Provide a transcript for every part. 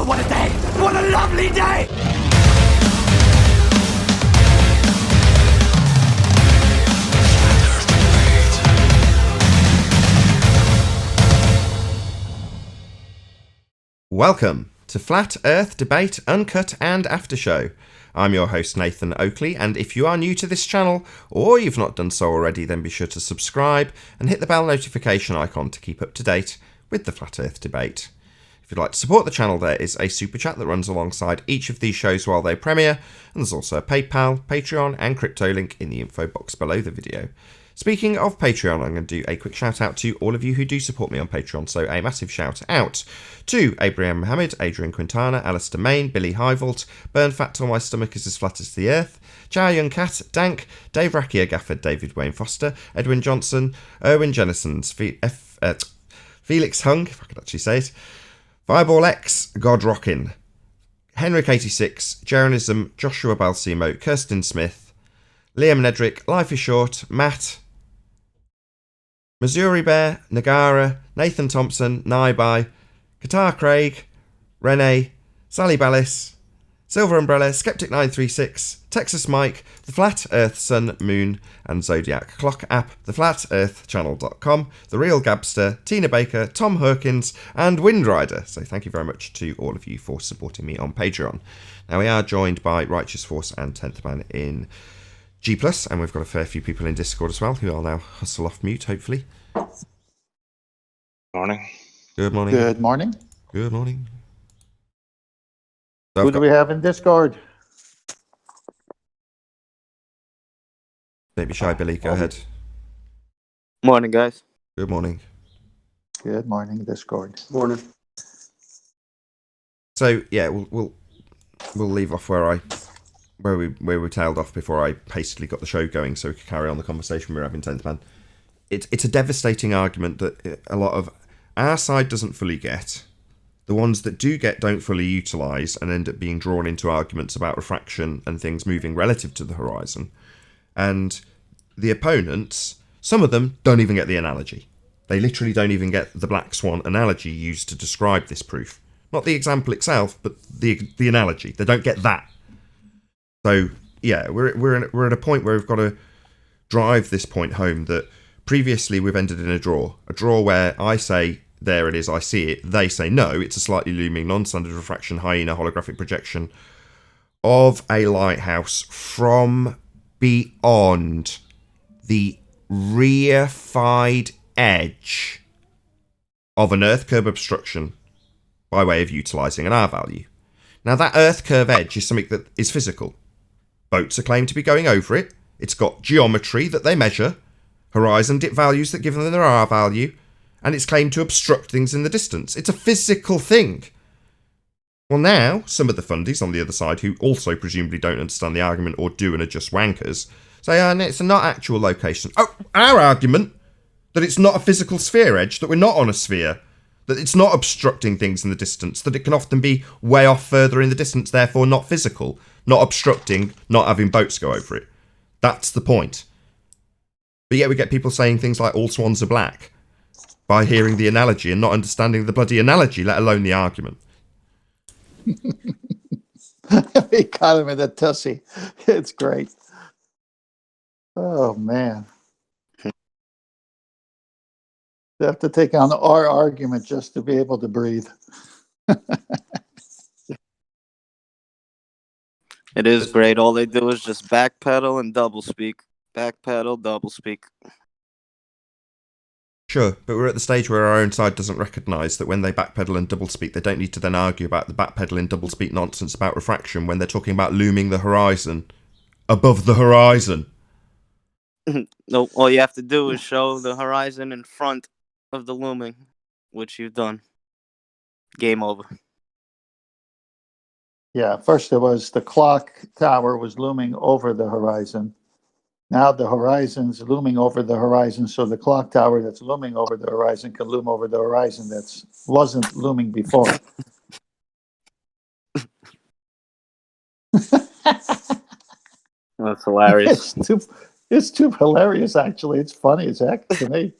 Oh, what a day! What a lovely day! Welcome to Flat Earth Debate Uncut and After Show. I'm your host Nathan Oakley, and if you are new to this channel, or you've not done so already, then be sure to subscribe and hit the bell notification icon to keep up to date with the Flat Earth Debate. If you'd like to support the channel, there is a super chat that runs alongside each of these shows while they premiere, and there's also a PayPal, Patreon and crypto link in the info box below the video. Speaking of Patreon, I'm going to do a quick shout out to all of you who do support me on Patreon. So a massive shout out to Abraham Mohammed, Adrian Quintana, Alistair Main, Billy Highvolt, Burn Fat Till My Stomach Is As Flat As The Earth, Chow Young Cat, Dank, Dave Rackier Gafford, David Wayne Foster, Edwin Johnson, Erwin Jennisons, Felix Hung, if I could actually say it, Fireball X, God Rockin', Henrik86, Jeronism, Joshua Balsimo, Kirsten Smith, Liam Nedrick, Life is Short, Matt, Missouri Bear, Nagara, Nathan Thompson, Naibai, Qatar Craig, Renee, Sally Ballis, Silver Umbrella, Skeptic936, Texas Mike, The Flat Earth Sun Moon, and Zodiac Clock App, theflatearthchannel.com, The Real Gabster, Tina Baker, Tom Herkins, and Windrider. So thank you very much to all of you for supporting me on Patreon. Now we are joined by Righteous Force and 10th Man in G+, and we've got a fair few people in Discord as well, who I'll now hustle off mute, hopefully. Morning. Good morning. Good morning. Good morning. So Who do we have in Discord? Don't be shy, Billy. Go ahead. Morning, guys. Good morning. Good morning, Discord. Morning. So yeah, we'll leave off where we tailed off before I hastily got the show going, so we could carry on the conversation we were having. 10th Man. It's a devastating argument that a lot of our side doesn't fully get. The ones that do get don't fully utilise and end up being drawn into arguments about refraction and things moving relative to the horizon. And the opponents, some of them don't even get the analogy. They literally don't even get the Black Swan analogy used to describe this proof. Not the example itself, but the analogy. They don't get that. So yeah, we're at a point where we've got to drive this point home that previously we've ended in a draw where I say, there it is, I see it. They say, no, it's a slightly looming non-standard refraction hyena holographic projection of a lighthouse from beyond the reified edge of an Earth curve obstruction by way of utilising an R value. Now, that Earth curve edge is something that is physical. Boats are claimed to be going over it. It's got geometry that they measure, horizon dip values that give them their R value, and it's claimed to obstruct things in the distance. It's a physical thing. Well, now, some of the fundies on the other side, who also presumably don't understand the argument or do and are just wankers, say, it's a not actual location. Oh, our argument that it's not a physical sphere edge, that we're not on a sphere, that it's not obstructing things in the distance, that it can often be way off further in the distance, therefore not physical, not obstructing, not having boats go over it. That's the point. But yet we get people saying things like all swans are black by hearing the analogy and not understanding the bloody analogy, let alone the argument. He caught him in the tussie. It's great. Oh, man. They have to take on our argument just to be able to breathe. It is great. All they do is just backpedal and doublespeak. Backpedal, doublespeak. Sure, but we're at the stage where our own side doesn't recognise that when they backpedal and doublespeak, they don't need to then argue about the backpedaling doublespeak nonsense about refraction when they're talking about looming the horizon above the horizon. No, all you have to do is show the horizon in front of the looming, which you've done. Game over. Yeah, first it was the clock tower was looming over the horizon. Now the horizon's looming over the horizon, so the clock tower that's looming over the horizon can loom over the horizon that wasn't looming before. That's hilarious. It's too hilarious, actually. It's funny as heck to me.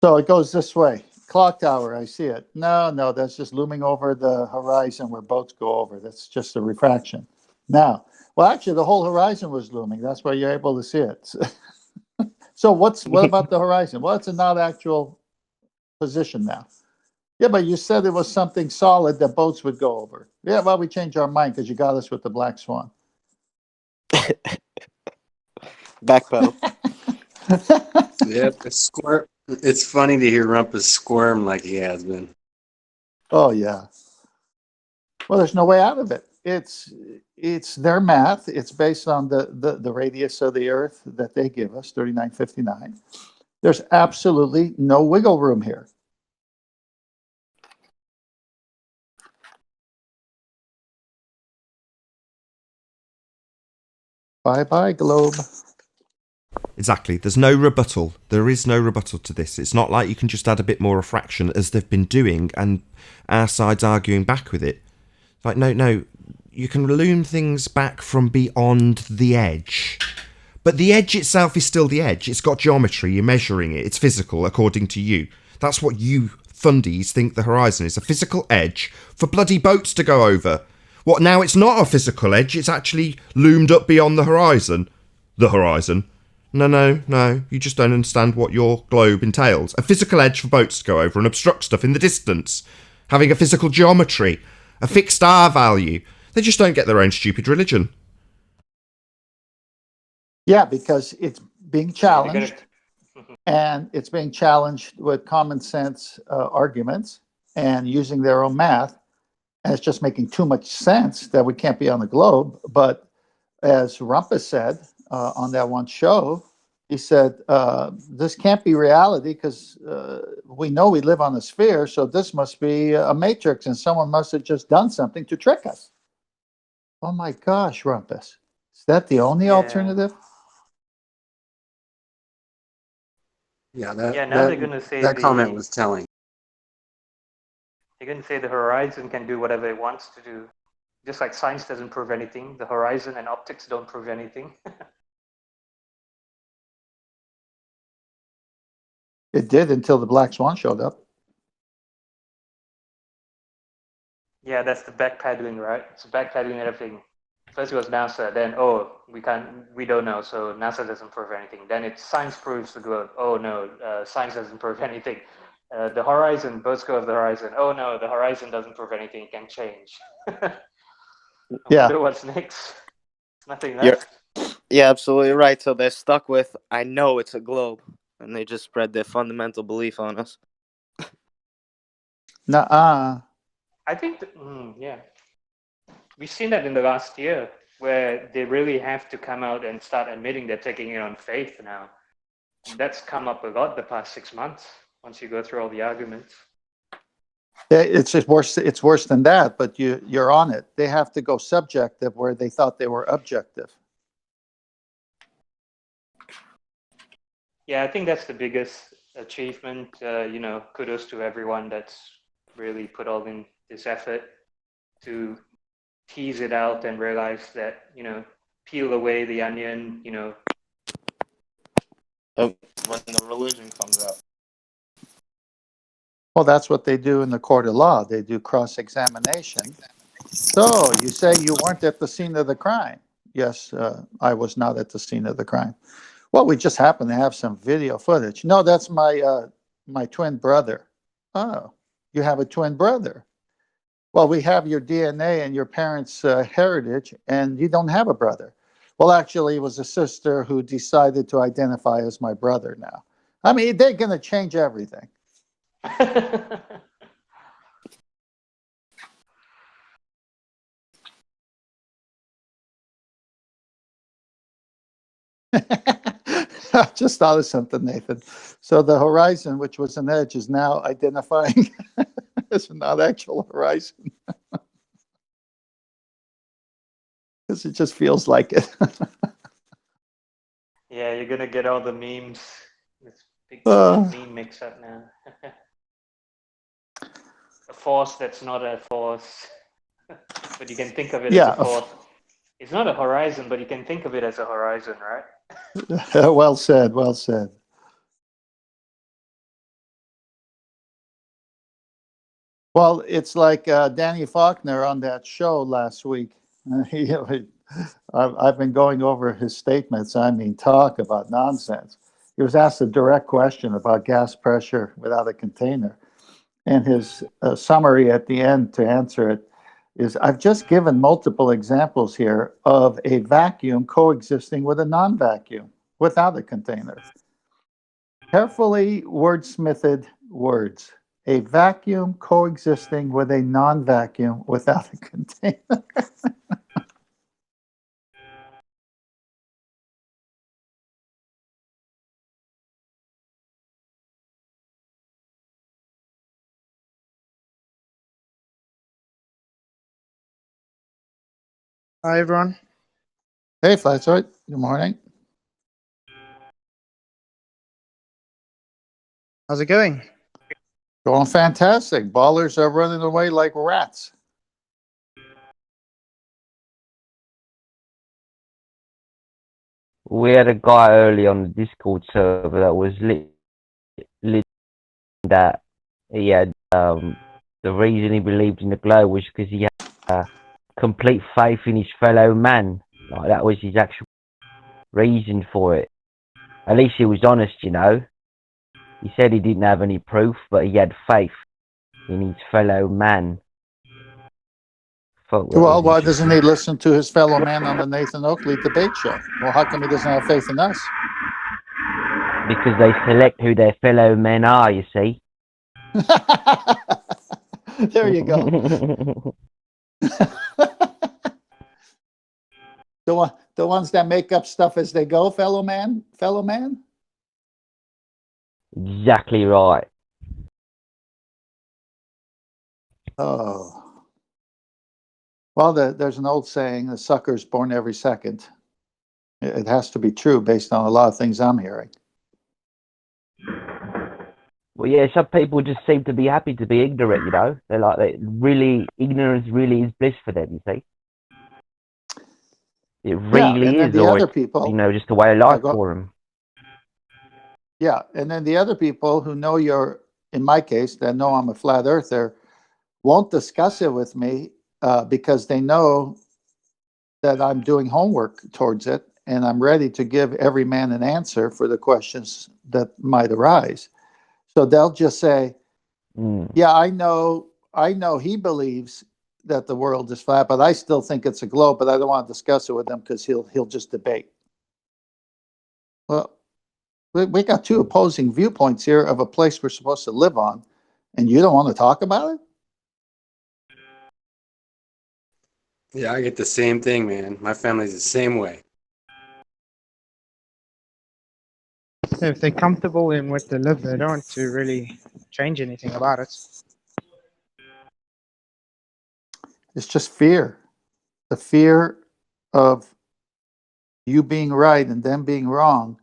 So it goes this way. Clock tower, I see it. No, that's just looming over the horizon where boats go over. That's just a refraction. Now, well, actually, the whole horizon was looming. That's why you're able to see it. So what about the horizon? Well, it's a not actual position now. Yeah, but you said it was something solid that boats would go over. Yeah, well, we changed our mind because you got us with the Black Swan. Backpedal. Yep, it's funny to hear Rumpus squirm like he has been. Oh yeah. Well, there's no way out of it. It's their math. It's based on the radius of the Earth that they give us, 3959. There's absolutely no wiggle room here. Bye bye, globe. Exactly. There's no rebuttal. There is no rebuttal to this. It's not like you can just add a bit more refraction as they've been doing and our side's arguing back with it. Like, no. You can loom things back from beyond the edge. But the edge itself is still the edge. It's got geometry. You're measuring it. It's physical, according to you. That's what you fundies think the horizon is. A physical edge for bloody boats to go over. What, now it's not a physical edge. It's actually loomed up beyond the horizon. The horizon. No. You just don't understand what your globe entails. A physical edge for boats to go over and obstruct stuff in the distance. Having a physical geometry. A fixed R value. They just don't get their own stupid religion. Yeah, because it's being challenged, and it's being challenged with common sense arguments and using their own math, and it's just making too much sense that we can't be on the globe. But as Rumpus said on that one show, he said, this can't be reality because we know we live on a sphere, so this must be a matrix, and someone must have just done something to trick us. Oh my gosh, Rumpus. Is that the only alternative? Yeah, Now they're going to say that comment was telling. they're going to say the horizon can do whatever it wants to do. Just like science doesn't prove anything, the horizon and optics don't prove anything. It did until the Black Swan showed up. Yeah, that's the backpedaling, right? It's backpedaling and everything. First it was NASA, then we don't know, so NASA doesn't prove anything. Then it's science proves the globe. Oh no, science doesn't prove anything. The horizon, boats go over the horizon. Oh no, the horizon doesn't prove anything. It can change. Yeah. Wonder what's next? Nothing left. Yeah, absolutely right. So they're stuck with, I know it's a globe. And they just spread their fundamental belief on us. Nuh-uh. I think, yeah. We've seen that in the last year where they really have to come out and start admitting they're taking it on faith now. That's come up a lot the past 6 months once you go through all the arguments. It's worse. It's worse than that, but you're on it. They have to go subjective where they thought they were objective. Yeah, I think that's the biggest achievement. Kudos to everyone that's really put all in this effort to tease it out and realize that, peel away the onion, When the religion comes out. Well, that's what they do in the court of law. They do cross-examination. So you say you weren't at the scene of the crime. Yes, I was not at the scene of the crime. Well, we just happen to have some video footage. No, that's my twin brother. Oh, you have a twin brother. Well, we have your DNA and your parents' heritage, and you don't have a brother. Well, actually, it was a sister who decided to identify as my brother now. I mean, they're going to change everything. I just thought of something, Nathan. So the horizon, which was an edge, is now identifying as a not actual horizon. Because it just feels like it. Yeah, you're gonna get all the memes. It's big meme mix up now. A force that's not a force, but you can think of it as a force. It's not a horizon, but you can think of it as a horizon, right? Well said, well said. Well, it's like Danny Faulkner on that show last week. I've been going over his statements. I mean, talk about nonsense. He was asked a direct question about gas pressure without a container. And his summary at the end to answer it is, I've just given multiple examples here of a vacuum coexisting with a non-vacuum without a container. Carefully wordsmithed words. A vacuum coexisting with a non-vacuum without a container. Hi, everyone. Hey, Flatsoid. Good morning. How's it going? Going fantastic. Ballers are running away like rats. We had a guy early on the Discord server that was lit that he had the reason he believed in the glow was because he had complete faith in his fellow man. Like that was his actual reason for it. At least he was honest, you know. He said he didn't have any proof, but he had faith in his fellow man. Well, why doesn't he listen to his fellow man on the Nathan Oakley debate show? Well, how come he doesn't have faith in us? Because they select who their fellow men are, you see. There you go. The ones that make up stuff as they go, fellow man? Exactly right. Oh. Well, there's an old saying, the sucker's born every second. It has to be true based on a lot of things I'm hearing. Well, yeah, some people just seem to be happy to be ignorant, you know. They're like, ignorance really is bliss for them, you see. It really and then is, the or other it's, people, you know, just a way of life for them. Yeah, and then the other people who know in my case, that know I'm a flat earther, won't discuss it with me because they know that I'm doing homework towards it and I'm ready to give every man an answer for the questions that might arise. So they'll just say, yeah, I know he believes that the world is flat, but I still think it's a globe, but I don't want to discuss it with him because he'll just debate. Well, we got two opposing viewpoints here of a place we're supposed to live on, and you don't want to talk about it? Yeah, I get the same thing, man. My family's the same way. If they're comfortable in what they live, they don't want to really change anything about it. It's just fear. The fear of you being right and them being wrong.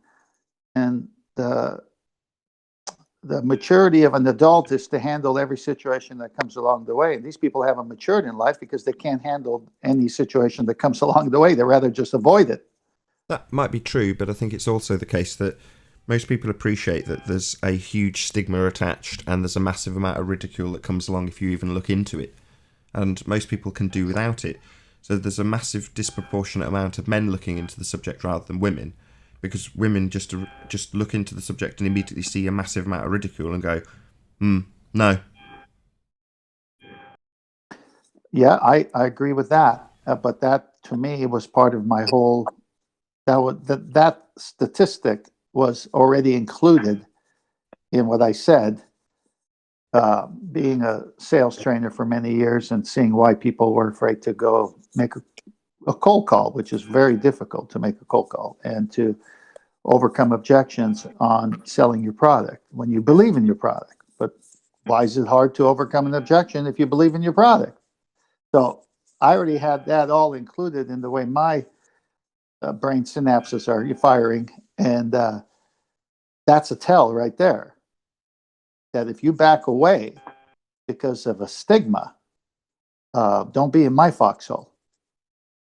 And the maturity of an adult is to handle every situation that comes along the way. And these people haven't matured in life because they can't handle any situation that comes along the way. They rather just avoid it. That might be true, but I think it's also the case that most people appreciate that there's a huge stigma attached and there's a massive amount of ridicule that comes along if you even look into it. And most people can do without it. So there's a massive disproportionate amount of men looking into the subject rather than women, because women just look into the subject and immediately see a massive amount of ridicule and go, no. Yeah, I agree with that. But that, to me, was part of my whole... That statistic was already included in what I said, being a sales trainer for many years and seeing why people were afraid to go make a cold call, which is very difficult to make a cold call, and to overcome objections on selling your product when you believe in your product. But why is it hard to overcome an objection if you believe in your product? So I already had that all included in the way my brain synapses are firing, and that's a tell right there that if you back away because of a stigma, don't be in my foxhole,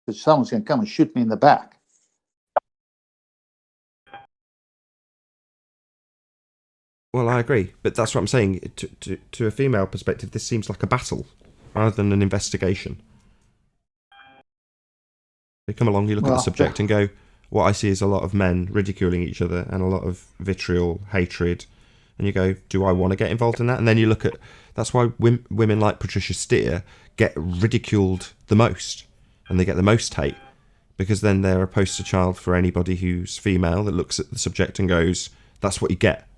because someone's going to come and shoot me in the back. Well, I agree, but that's what I'm saying. To a female perspective, this seems like a battle rather than an investigation. They come along, you look at the subject and go, what I see is a lot of men ridiculing each other and a lot of vitriol, hatred, and you go, do I want to get involved in that? And then you look at, that's why women like Patricia Steer get ridiculed the most, and they get the most hate, because then they're a poster child for anybody who's female that looks at the subject and goes, that's what you get.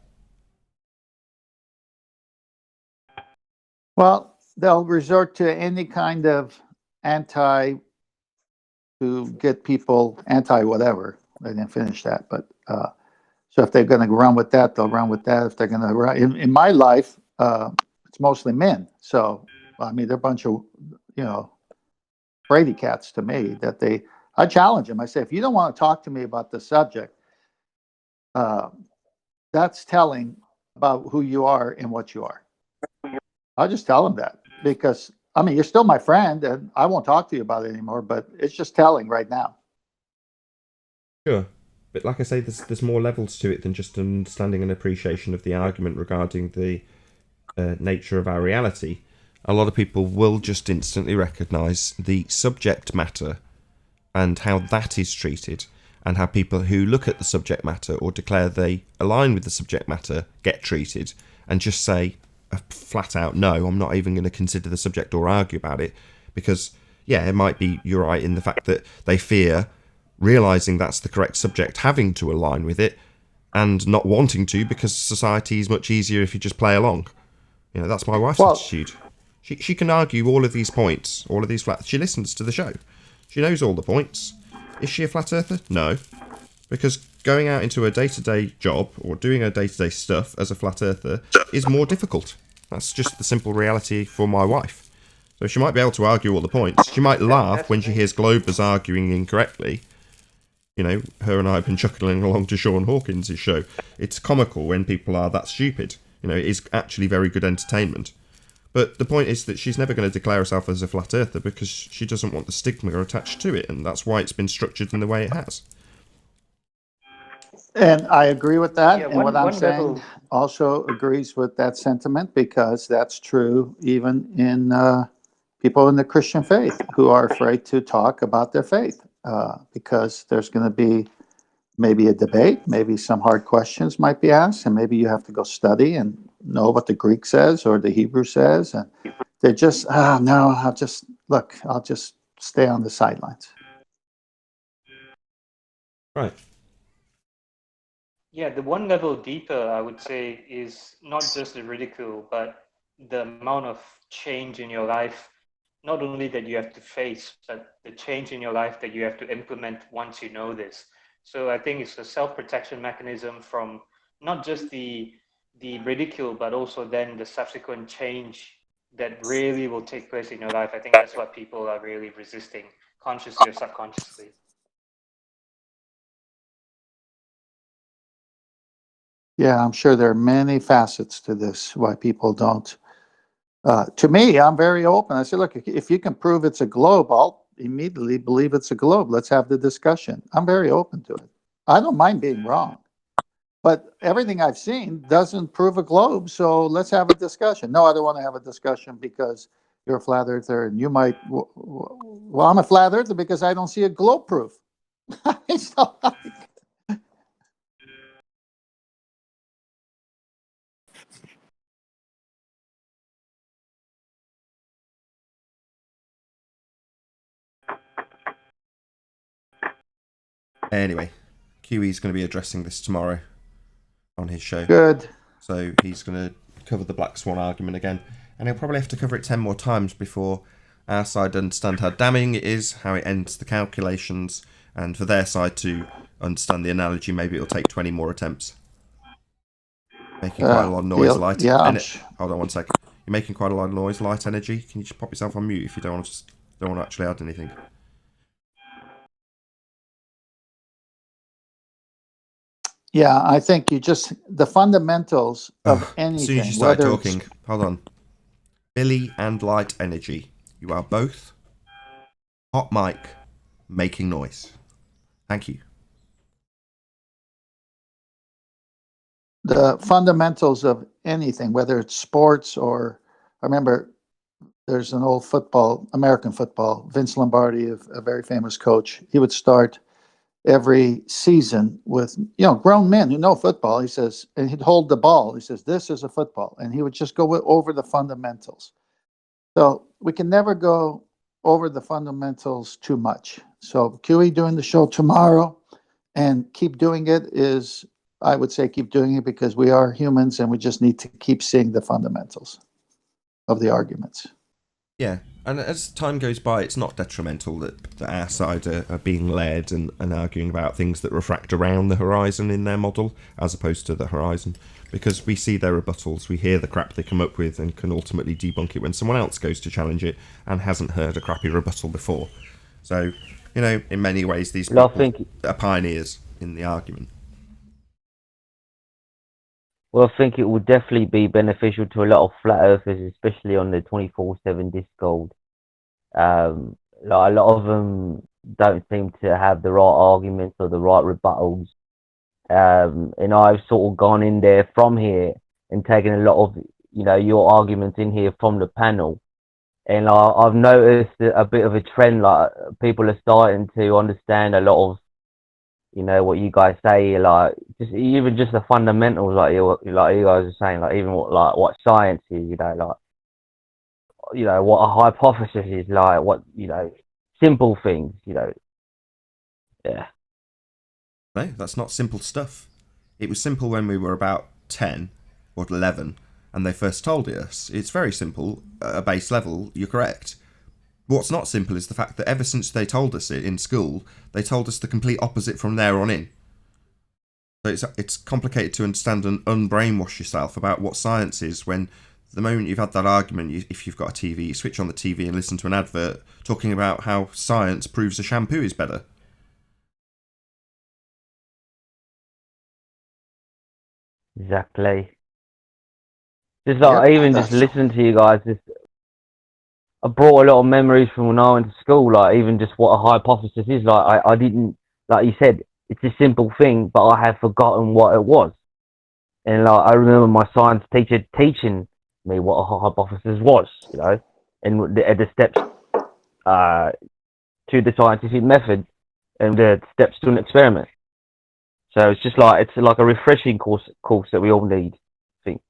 Well, they'll resort to any kind of anti to get people anti whatever. I didn't finish that, but so if they're going to run with that, they'll run with that. If they're going to run in my life, it's mostly men. So I mean, they're a bunch of Brady cats to me. That I challenge them. I say, if you don't want to talk to me about the subject, that's telling about who you are and what you are. I'll just tell them that, because I mean, you're still my friend, and I won't talk to you about it anymore. But it's just telling right now. Sure. But like I say, there's more levels to it than just understanding and appreciation of the argument regarding the nature of our reality. A lot of people will just instantly recognise the subject matter and how that is treated, and how people who look at the subject matter or declare they align with the subject matter get treated, and just say a flat out, no, I'm not even going to consider the subject or argue about it, because, yeah, it might be you're right in the fact that they fear realising that's the correct subject, having to align with it, and not wanting to, because society is much easier if you just play along. You know, that's my wife's attitude. She can argue all of these points, all of these flat... She listens to the show. She knows all the points. Is she a flat earther? No. Because going out into a day-to-day job, or doing her day-to-day stuff as a flat earther, is more difficult. That's just the simple reality for my wife. So she might be able to argue all the points. She might laugh when she hears Globers arguing incorrectly. You know, her and I have been chuckling along to Sean Hawkins' show. It's comical when people are that stupid. You know, it is actually very good entertainment. But the point is that she's never going to declare herself as a flat earther, because she doesn't want the stigma attached to it, and that's why it's been structured in the way it has. And I agree with that. Yeah, and what I'm one saying level- also agrees with that sentiment, because that's true even in people in the Christian faith who are afraid to talk about their faith, because there's going to be maybe a debate, maybe some hard questions might be asked, and maybe you have to go study and know what the Greek says or the Hebrew says, and they're just, no, I'll just stay on the sidelines. Right. Yeah, the one level deeper, I would say, is not just the ridicule, but the amount of change in your life, not only that you have to face, but the change in your life that you have to implement once you know this. So I think it's a self-protection mechanism from not just the ridicule, but also then the subsequent change that really will take place in your life. I think that's what people are really resisting, consciously or subconsciously. Yeah, I'm sure there are many facets to this, why people don't. To me, I'm very open. I say, look, if you can prove it's a globe, I'll immediately believe it's a globe. Let's have the discussion. I'm very open to it. I don't mind being wrong, but everything I've seen doesn't prove a globe. So let's have a discussion. No, I don't want to have a discussion because you're a flat earther, and you might. Well, I'm a flat earther because I don't see a globe proof. So, Anyway, QE's going to be addressing this tomorrow on his show. good. So he's going to cover the Black Swan argument again, and he'll probably have to cover it 10 more times before our side understand how damning it is, how it ends the calculations, and for their side to understand the analogy, maybe it'll take 20 more attempts. Making quite a lot of noise, Light. Yeah, Hold on one second. You're making quite a lot of noise, Light Energy. Can you just pop yourself on mute if you don't want to actually add anything? yeah. I think the fundamentals of anything. As soon as you start talking, hold on. Billy and Light Energy, you are both hot mic making noise. Thank you. the fundamentals of anything, whether it's sports or, I remember there's an old American football, Vince Lombardi, a very famous coach. He would start every season with, grown men who know football. He says, and he'd hold the ball. He says, this is a football. And he would just go over the fundamentals. So we can never go over the fundamentals too much. So QE doing the show tomorrow and keep doing it is, I would say keep doing it because we are humans and we just need to keep seeing the fundamentals of the arguments. Yeah, and as time goes by, it's not detrimental that our side are being led and arguing about things that refract around the horizon in their model, as opposed to the horizon, because we see their rebuttals, we hear the crap they come up with, and can ultimately debunk it when someone else goes to challenge it and hasn't heard a crappy rebuttal before. So, in many ways, these people are pioneers in the argument. Well, I think it will definitely be beneficial to a lot of flat earthers, especially on the 24/7 Discord. Like a lot of them don't seem to have the right arguments or the right rebuttals. And I've sort of gone in there from here and taken a lot of, your arguments in here from the panel. And I've noticed a bit of a trend, like people are starting to understand a lot of, what you guys say, like just the fundamentals, like you guys are saying, like even what science is, what a hypothesis is, like what simple things, yeah. No, that's not simple stuff. It was simple when we were about 10 or 11, and they first told us. It's very simple at a base level. You're correct. What's not simple is the fact that ever since they told us it in school, they told us the complete opposite from there on in. So it's complicated to understand and unbrainwash yourself about what science is when the moment you've had that argument, if you've got a TV, you switch on the TV and listen to an advert talking about how science proves a shampoo is better. Exactly. Just like just listening to you guys, I brought a lot of memories from when I went to school, like even just what a hypothesis is. Like I didn't, like you said, it's a simple thing, but I had forgotten what it was. And like I remember my science teacher teaching me what a hypothesis was, and the steps to the scientific method and the steps to an experiment. So it's just like a refreshing course that we all need, I think.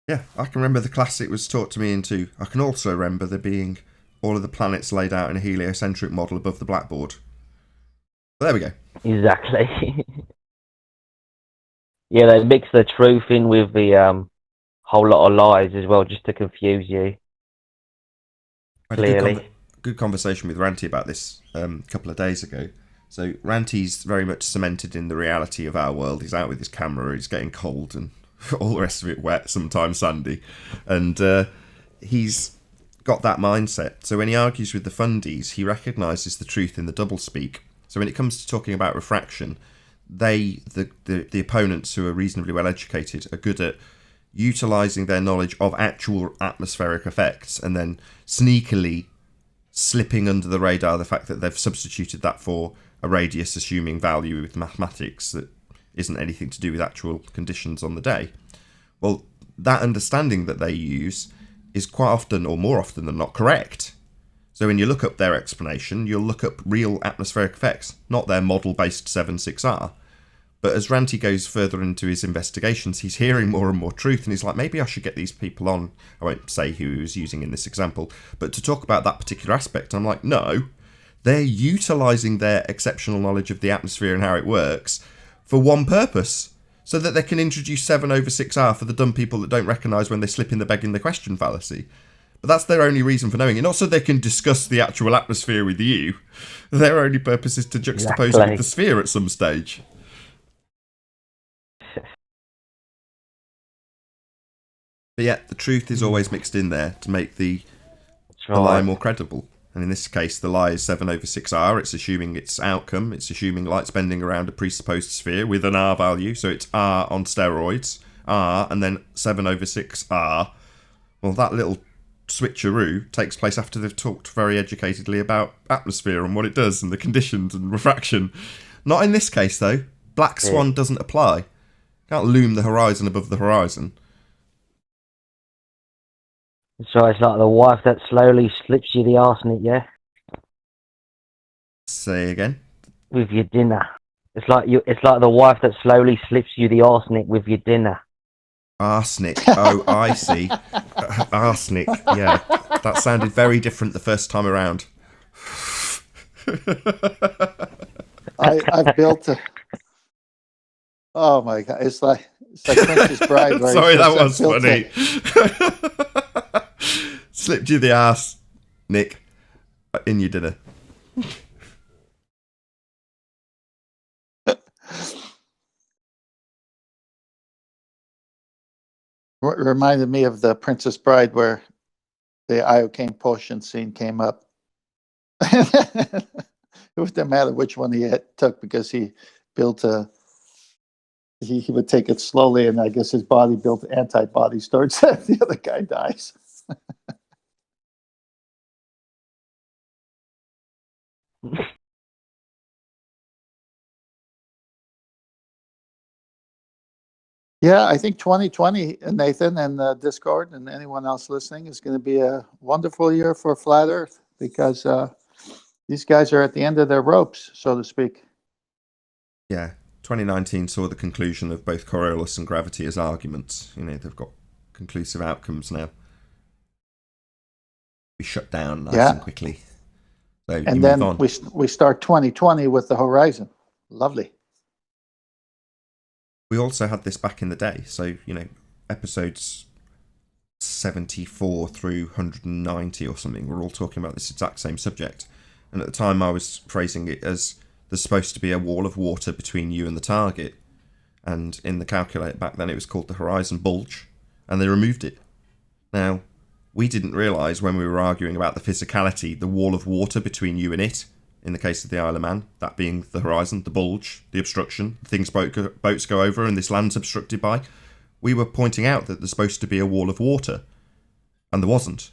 Yeah, I can remember the class it was taught to me into. I can also remember there being all of the planets laid out in a heliocentric model above the blackboard. But there we go. Exactly. Yeah, they mix the truth in with the whole lot of lies as well, just to confuse you. Clearly. Good conversation with Ranty about this a couple of days ago. So Ranty's very much cemented in the reality of our world. He's out with his camera, he's getting cold and all the rest of it wet, sometimes sandy. And he's got that mindset. So when he argues with the fundies, he recognises the truth in the doublespeak. So when it comes to talking about refraction, the opponents who are reasonably well educated are good at utilising their knowledge of actual atmospheric effects and then sneakily slipping under the radar the fact that they've substituted that for a radius assuming value with mathematics that isn't anything to do with actual conditions on the day. Well, that understanding that they use is quite often, or more often than not, correct. So when you look up their explanation, you'll look up real atmospheric effects, not their model-based 7.6R. But as Ranty goes further into his investigations, he's hearing more and more truth, and he's like, maybe I should get these people on. I won't say who he was using in this example, but to talk about that particular aspect. I'm like, no, they're utilising their exceptional knowledge of the atmosphere and how it works for one purpose, so that they can introduce 7/6R for the dumb people that don't recognise when they slip in the begging the question fallacy. But that's their only reason for knowing it, not so they can discuss the actual atmosphere with you. Their only purpose is to juxtapose it with the sphere at some stage. But yeah, the truth is always mixed in there to make the lie more credible. And in this case, the lie is 7/6R. It's assuming its outcome. It's assuming light's bending around a presupposed sphere with an R value. So it's R on steroids. R and then 7/6R. Well, that little switcheroo takes place after they've talked very educatedly about atmosphere and what it does and the conditions and refraction. Not in this case, though. Black Swan doesn't apply. Can't loom the horizon above the horizon. So it's like the wife that slowly slips you the arsenic, yeah? Say again. With your dinner. It's like the wife that slowly slips you the arsenic with your dinner. Arsenic. Oh, I see. Arsenic. Yeah, that sounded very different the first time around. I've built a. Oh my god! It's like Princess Bride. Where Sorry, he that says, was funny. Slipped you the ass, Nick, in your dinner. Reminded me of the Princess Bride where the iocane potion scene came up. It wouldn't matter which one he took because he built a. He would take it slowly, and I guess his body built antibodies towards that. The other guy dies. Yeah, I think 2020, Nathan, and Discord, and anyone else listening, is going to be a wonderful year for Flat Earth because these guys are at the end of their ropes, so to speak. Yeah, 2019 saw the conclusion of both Coriolis and gravity as arguments. You know, they've got conclusive outcomes now. We shut down nice and quickly. So And then we start 2020 with the horizon. Lovely. We also had this back in the day. So, you know, episodes 74 through 190 or something, we're all talking about this exact same subject. And at the time I was phrasing it as there's supposed to be a wall of water between you and the target. And in the calculator back then it was called the horizon bulge. And they removed it. Now, we didn't realise when we were arguing about the physicality, the wall of water between you and it, in the case of the Isle of Man, that being the horizon, the bulge, the obstruction, the things boats go over and this land's obstructed by. We were pointing out that there's supposed to be a wall of water, and there wasn't.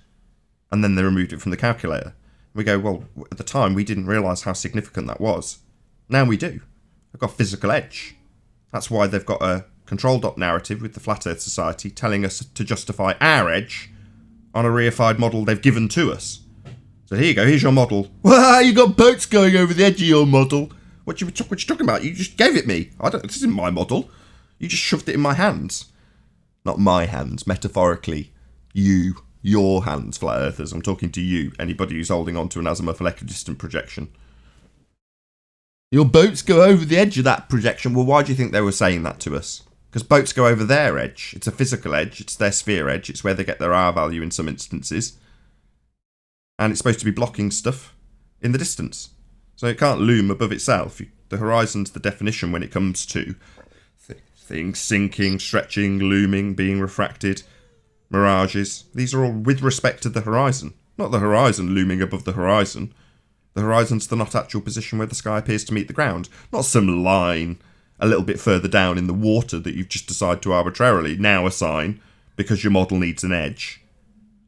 And then they removed it from the calculator. We go, well, at the time we didn't realise how significant that was. Now we do. They've got physical edge. That's why they've got a control dot narrative with the Flat Earth Society telling us to justify our edge on a reified model they've given to us. So here you go, here's your model. Wow, you got boats going over the edge of your model. What you talking about? You just gave it me. This isn't my model. You just shoved it in my hands. Not my hands, metaphorically. Your hands, flat earthers. I'm talking to you, anybody who's holding on to an azimuth equidistant projection. Your boats go over the edge of that projection. Well, why do you think they were saying that to us? Because boats go over their edge. It's a physical edge. It's their sphere edge. It's where they get their R value in some instances. And it's supposed to be blocking stuff in the distance. So it can't loom above itself. The horizon's the definition when it comes to things sinking, stretching, looming, being refracted, mirages. These are all with respect to the horizon. Not the horizon looming above the horizon. The horizon's the not actual position where the sky appears to meet the ground. Not some line a little bit further down in the water that you've just decided to arbitrarily now assign because your model needs an edge.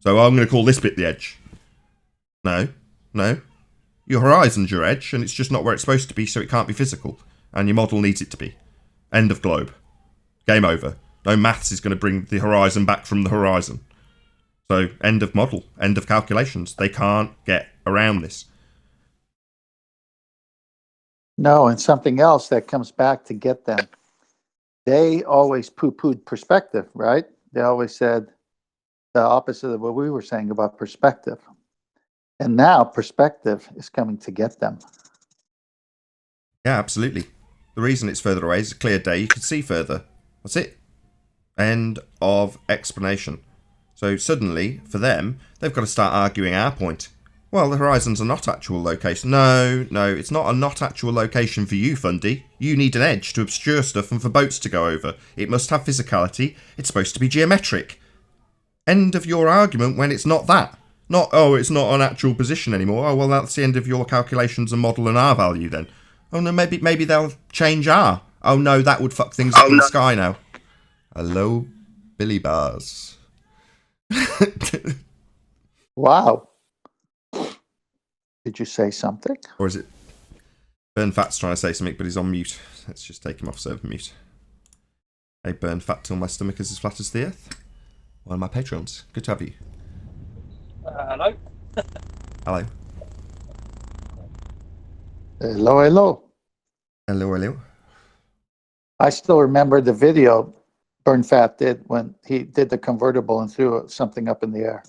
So I'm going to call this bit the edge. No. Your horizon's your edge, and it's just not where it's supposed to be, so it can't be physical. And your model needs it to be. End of globe. Game over. No maths is going to bring the horizon back from the horizon. So, end of model. End of calculations. They can't get around this. No, and something else that comes back to get them. They always poo-pooed perspective, right? They always said the opposite of what we were saying about perspective. And now perspective is coming to get them. Yeah, absolutely. The reason it's further away is a clear day. You can see further. That's it. End of explanation. So suddenly, for them, they've got to start arguing our point. Well, the horizon's a not actual location. No, it's not a not actual location for you, Fundy. You need an edge to obscure stuff and for boats to go over. It must have physicality. It's supposed to be geometric. End of your argument when it's not that. Not, it's not an actual position anymore. Oh, well, that's the end of your calculations and model and R value then. Oh, no, maybe they'll change R. Oh, no, that would fuck things up in the sky now. Hello, Billy Bars. Wow. Did you say something? Or is it Burn Fat's trying to say something, but he's on mute. Let's just take him off server mute. I burn fat till my stomach is as flat as the earth. One of my patrons. Good to have you. Hello. Hello. Hello, hello. Hello, hello. I still remember the video Burn Fat did when he did the convertible and threw something up in the air.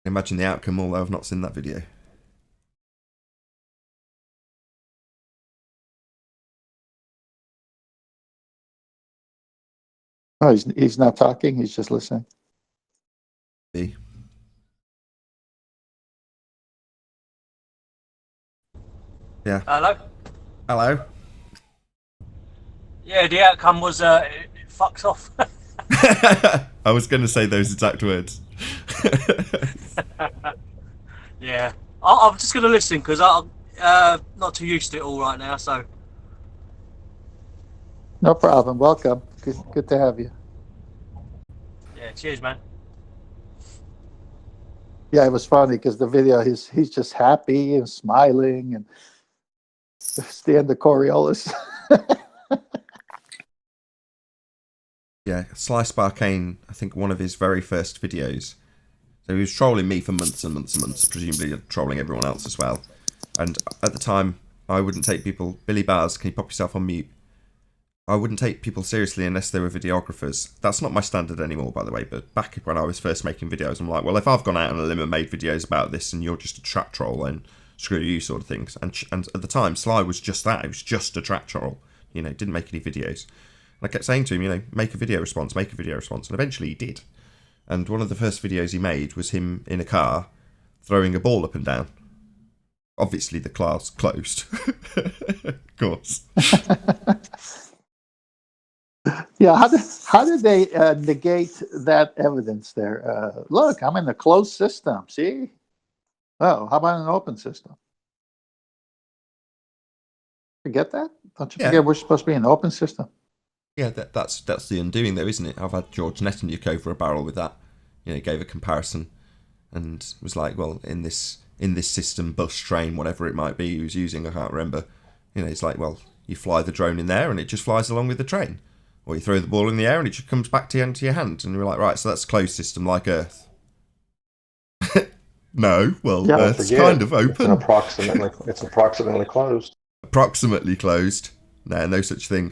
Imagine the outcome, although I've not seen that video. Oh, he's not talking. He's just listening. B. Yeah. Hello? Hello. Yeah, the outcome was it fucks off. I was going to say those exact words. Yeah. I'm just going to listen because I'm not too used to it all right now, so. No problem. Welcome. Good to have you. Yeah, cheers, man. Yeah, it was funny because the video, he's just happy and smiling, and it's the end of Coriolis. Yeah, Slice Barcane, I think one of his very first videos. So he was trolling me for months and months and months, presumably trolling everyone else as well. And at the time, I wouldn't take people... Billy Bars, can you pop yourself on mute? I wouldn't take people seriously unless they were videographers. That's not my standard anymore, by the way, but back when I was first making videos, I'm like, well, if I've gone out on a limb and made videos about this and you're just a trap troll, then screw you, sort of things. And at the time, Sly was just that. It was just a trap troll. You know, didn't make any videos. And I kept saying to him, you know, make a video response. And eventually he did. And one of the first videos he made was him in a car throwing a ball up and down. Obviously, the class closed. Of course. Yeah, how did they negate that evidence there? Look, I'm in a closed system. See? Oh, how about an open system? Forget that? Don't you forget we're supposed to be an open system? Yeah, that's the undoing, though, isn't it? I've had George Netanyahu over a barrel with that. You know, gave a comparison and was like, well, in this system, bus, train, whatever it might be he was using, I can't remember. You know, it's like, well, you fly the drone in there and it just flies along with the train. Or you throw the ball in the air and it just comes back to your hand. And you're like, right, so that's a closed system like Earth. No, well, Yeah, Earth's kind of open. It's approximately closed. Approximately closed. No such thing.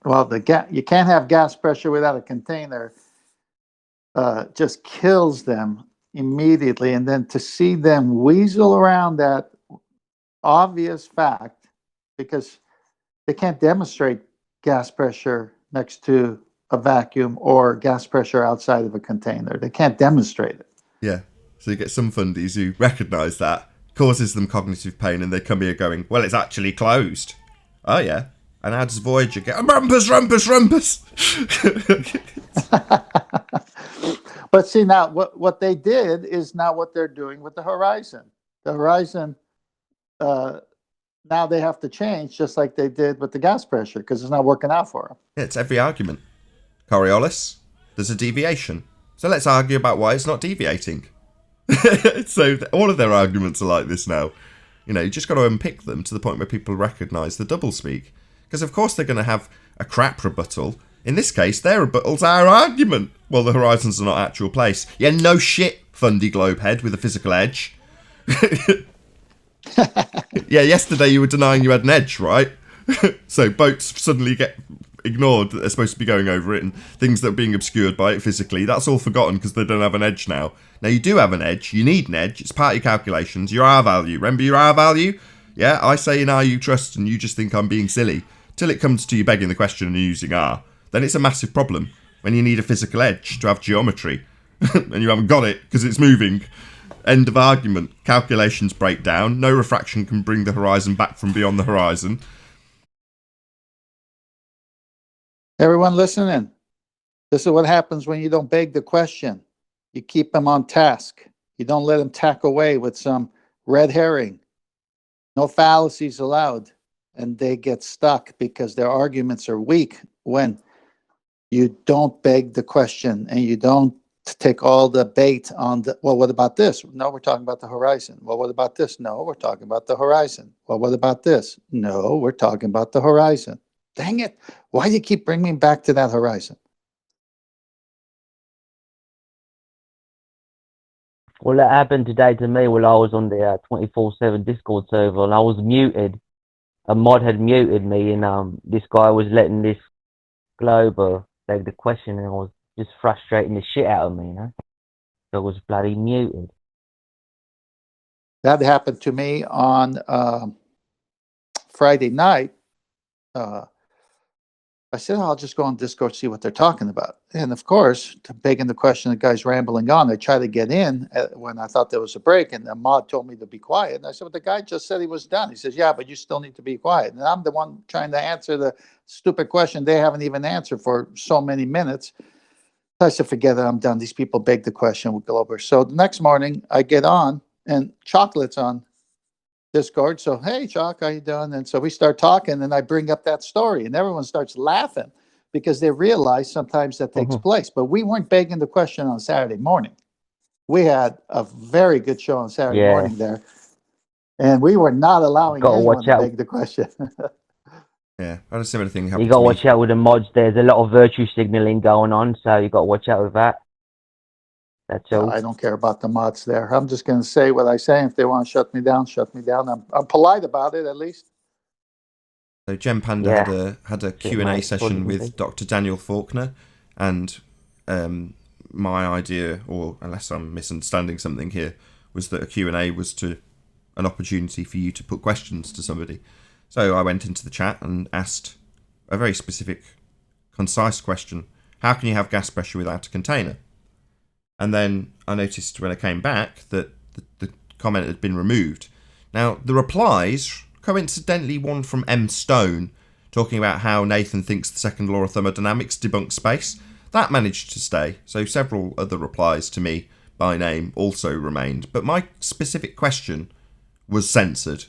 Well, you can't have gas pressure without a container. Just kills them immediately. And then to see them weasel around that obvious fact, because they can't demonstrate gas pressure next to a vacuum or gas pressure outside of a container. They can't demonstrate it. Yeah. So you get some fundies who recognise that, causes them cognitive pain, and they come here going, well, it's actually closed. Oh, yeah. And how does Voyager get, rumpus, rumpus, rumpus? But see, now what they did is not what they're doing with the Horizon. The Horizon, now they have to change just like they did with the gas pressure because it's not working out for them. Yeah, it's every argument. Coriolis, there's a deviation. So let's argue about why it's not deviating. So all of their arguments are like this now. You know, you just got to unpick them to the point where people recognise the doublespeak. Because of course they're going to have a crap rebuttal. In this case, their rebuttal's our argument. Well, the Horizons are not actual place. Yeah, no shit, Fundy Globehead with a physical edge. Yeah, yesterday you were denying you had an edge, right? So boats suddenly get ignored that they're supposed to be going over it, and things that are being obscured by it physically, that's all forgotten because they don't have an edge now. Now you do have an edge, you need an edge, it's part of your calculations, your R value. Remember your R value? Yeah, I say in R you trust and you just think I'm being silly. Till it comes to you begging the question and using R. Then it's a massive problem when you need a physical edge to have geometry. And you haven't got it because it's moving. End of argument. Calculations break down. No refraction can bring the horizon back from beyond the horizon. Everyone listening, this is what happens when you don't beg the question. You keep them on task. You don't let them tack away with some red herring. No fallacies allowed. And they get stuck because their arguments are weak when you don't beg the question and you don't to take all the bait on the, well, what about this? No, we're talking about the horizon. Well, what about this? No, we're talking about the horizon. Well, what about this? No, we're talking about the horizon. Dang it. Why do you keep bringing me back to that horizon? Well, that happened today to me while I was on the 24/7 Discord server, and I was muted. A mod had muted me, and this guy was letting this Glober take the question, and I was just frustrating the shit out of me, you know? So I was bloody muted. That happened to me on Friday night. I said, I'll just go on Discord, see what they're talking about. And of course, to begging the question, the guy's rambling on. I tried to get in when I thought there was a break, and the mod told me to be quiet. And I said, well, the guy just said he was done. He says, yeah, but you still need to be quiet. And I'm the one trying to answer the stupid question they haven't even answered for so many minutes. I said, forget it, I'm done. These people beg the question with Glober. So the next morning, I get on, and Chocolate's on Discord. So, hey, Chalk, how you doing? And so we start talking, and I bring up that story, and everyone starts laughing because they realize sometimes that takes place. But we weren't begging the question on Saturday morning. We had a very good show on Saturday morning there, and we were not allowing anyone to beg the question. Yeah, I had a similar thing happen You got to to me. watch out with the mods. There's a lot of virtue signaling going on, so you got to watch out with that. That's all. I don't care about the mods there. I'm just going to say what I say. If they want to shut me down, shut me down. I'm polite about it, at least. So Gem Panda had a Q&A session with Dr. Daniel Faulkner, and my idea, or unless I'm misunderstanding something here, was that a Q&A was an opportunity for you to put questions to somebody. So I went into the chat and asked a very specific, concise question. How can you have gas pressure without a container? And then I noticed when I came back that the comment had been removed. Now, the replies, coincidentally one from M. Stone, talking about how Nathan thinks the second law of thermodynamics debunks space, that managed to stay. So several other replies to me by name also remained. But my specific question was censored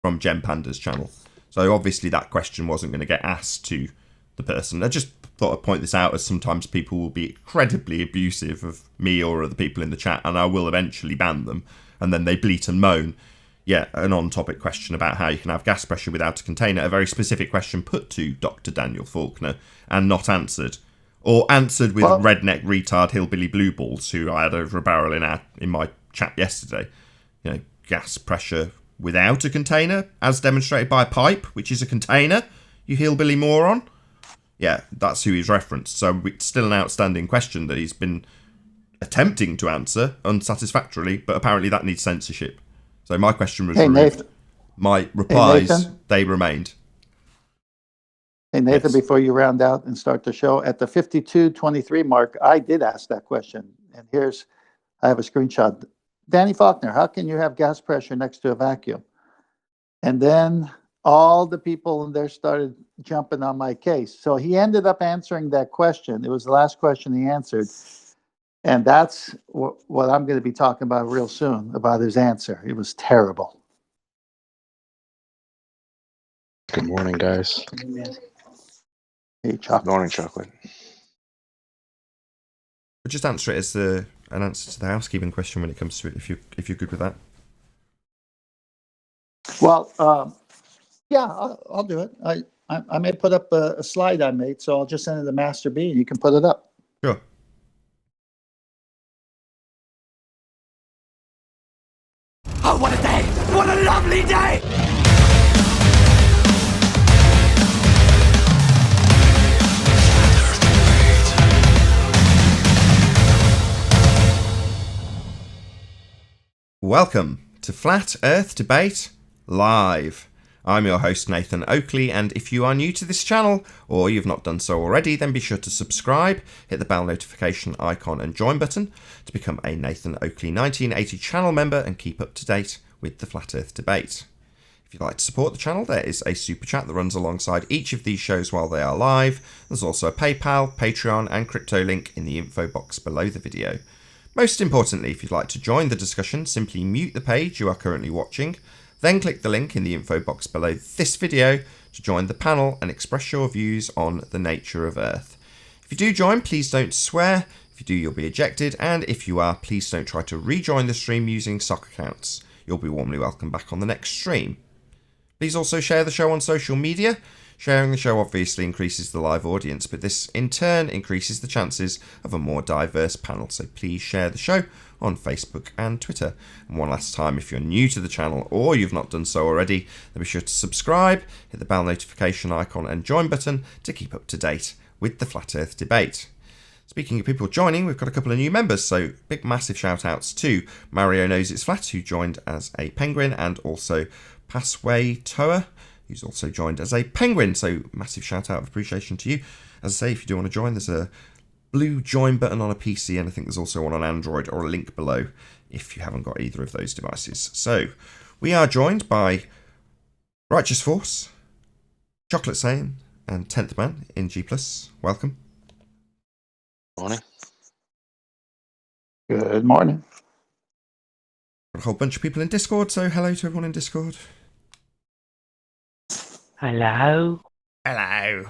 from Gem Panda's channel. So obviously that question wasn't going to get asked to the person. I just thought I'd point this out, as sometimes people will be incredibly abusive of me or other people in the chat, and I will eventually ban them, and then they bleat and moan. Yeah, an on-topic question about how you can have gas pressure without a container, a very specific question put to Dr. Daniel Faulkner and not answered. Or answered with redneck retard hillbilly blue balls, who I had over a barrel in my chat yesterday. You know, gas pressure without a container, as demonstrated by a pipe, which is a container, you hillbilly moron. Yeah, that's who he's referenced. So it's still an outstanding question that he's been attempting to answer unsatisfactorily, but apparently that needs censorship. So my question was removed. Nathan. My replies, Nathan. they remained. Hey, Nathan, Yes. before you round out and start the show, at the 52:23 mark, I did ask that question. And I have a screenshot. Danny Faulkner, how can you have gas pressure next to a vacuum? And then all the people in there started jumping on my case. So he ended up answering that question. It was the last question he answered. And that's what I'm going to be talking about real soon, about his answer. It was terrible. Good morning, guys. Hey, Chocolate. Good morning, Chocolate. But just answer it as an answer to the housekeeping question when it comes to it, if you're good with that. Well, yeah, I'll do it. I may put up a slide I made, so I'll just send it to Master B, and you can put it up. Sure. Oh, what a day! What a lovely day! Welcome to Flat Earth Debate Live. I'm your host Nathan Oakley, and if you are new to this channel, or you've not done so already, then be sure to subscribe, hit the bell notification icon and join button to become a Nathan Oakley 1980 channel member and keep up to date with the Flat Earth Debate. If you'd like to support the channel, there is a super chat that runs alongside each of these shows while they are live. There's also a PayPal, Patreon and crypto link in the info box below the video. Most importantly, if you'd like to join the discussion, simply mute the page you are currently watching, then click the link in the info box below this video to join the panel and express your views on the nature of Earth. If you do join, please don't swear. If you do, you'll be ejected, and if you are, please don't try to rejoin the stream using sock accounts. You'll be warmly welcome back on the next stream. Please also share the show on social media. Sharing the show obviously increases the live audience, but this in turn increases the chances of a more diverse panel. So please share the show on Facebook and Twitter. And one last time, if you're new to the channel or you've not done so already, then be sure to subscribe, hit the bell notification icon and join button to keep up to date with the Flat Earth debate. Speaking of people joining, we've got a couple of new members, so big massive shout outs to Mario Knows It's Flat, who joined as a penguin, and also Passway Toa, who's also joined as a penguin. So massive shout out of appreciation to you. As I say, if you do want to join, there's a blue join button on a PC, and I think there's also one on Android, or a link below if you haven't got either of those devices. So we are joined by Righteous Force, Chocolate Saiyan, and 10th Man in G+. Welcome. Morning. Good morning. Got a whole bunch of people in Discord, so hello to everyone in Discord. Hello. Hello.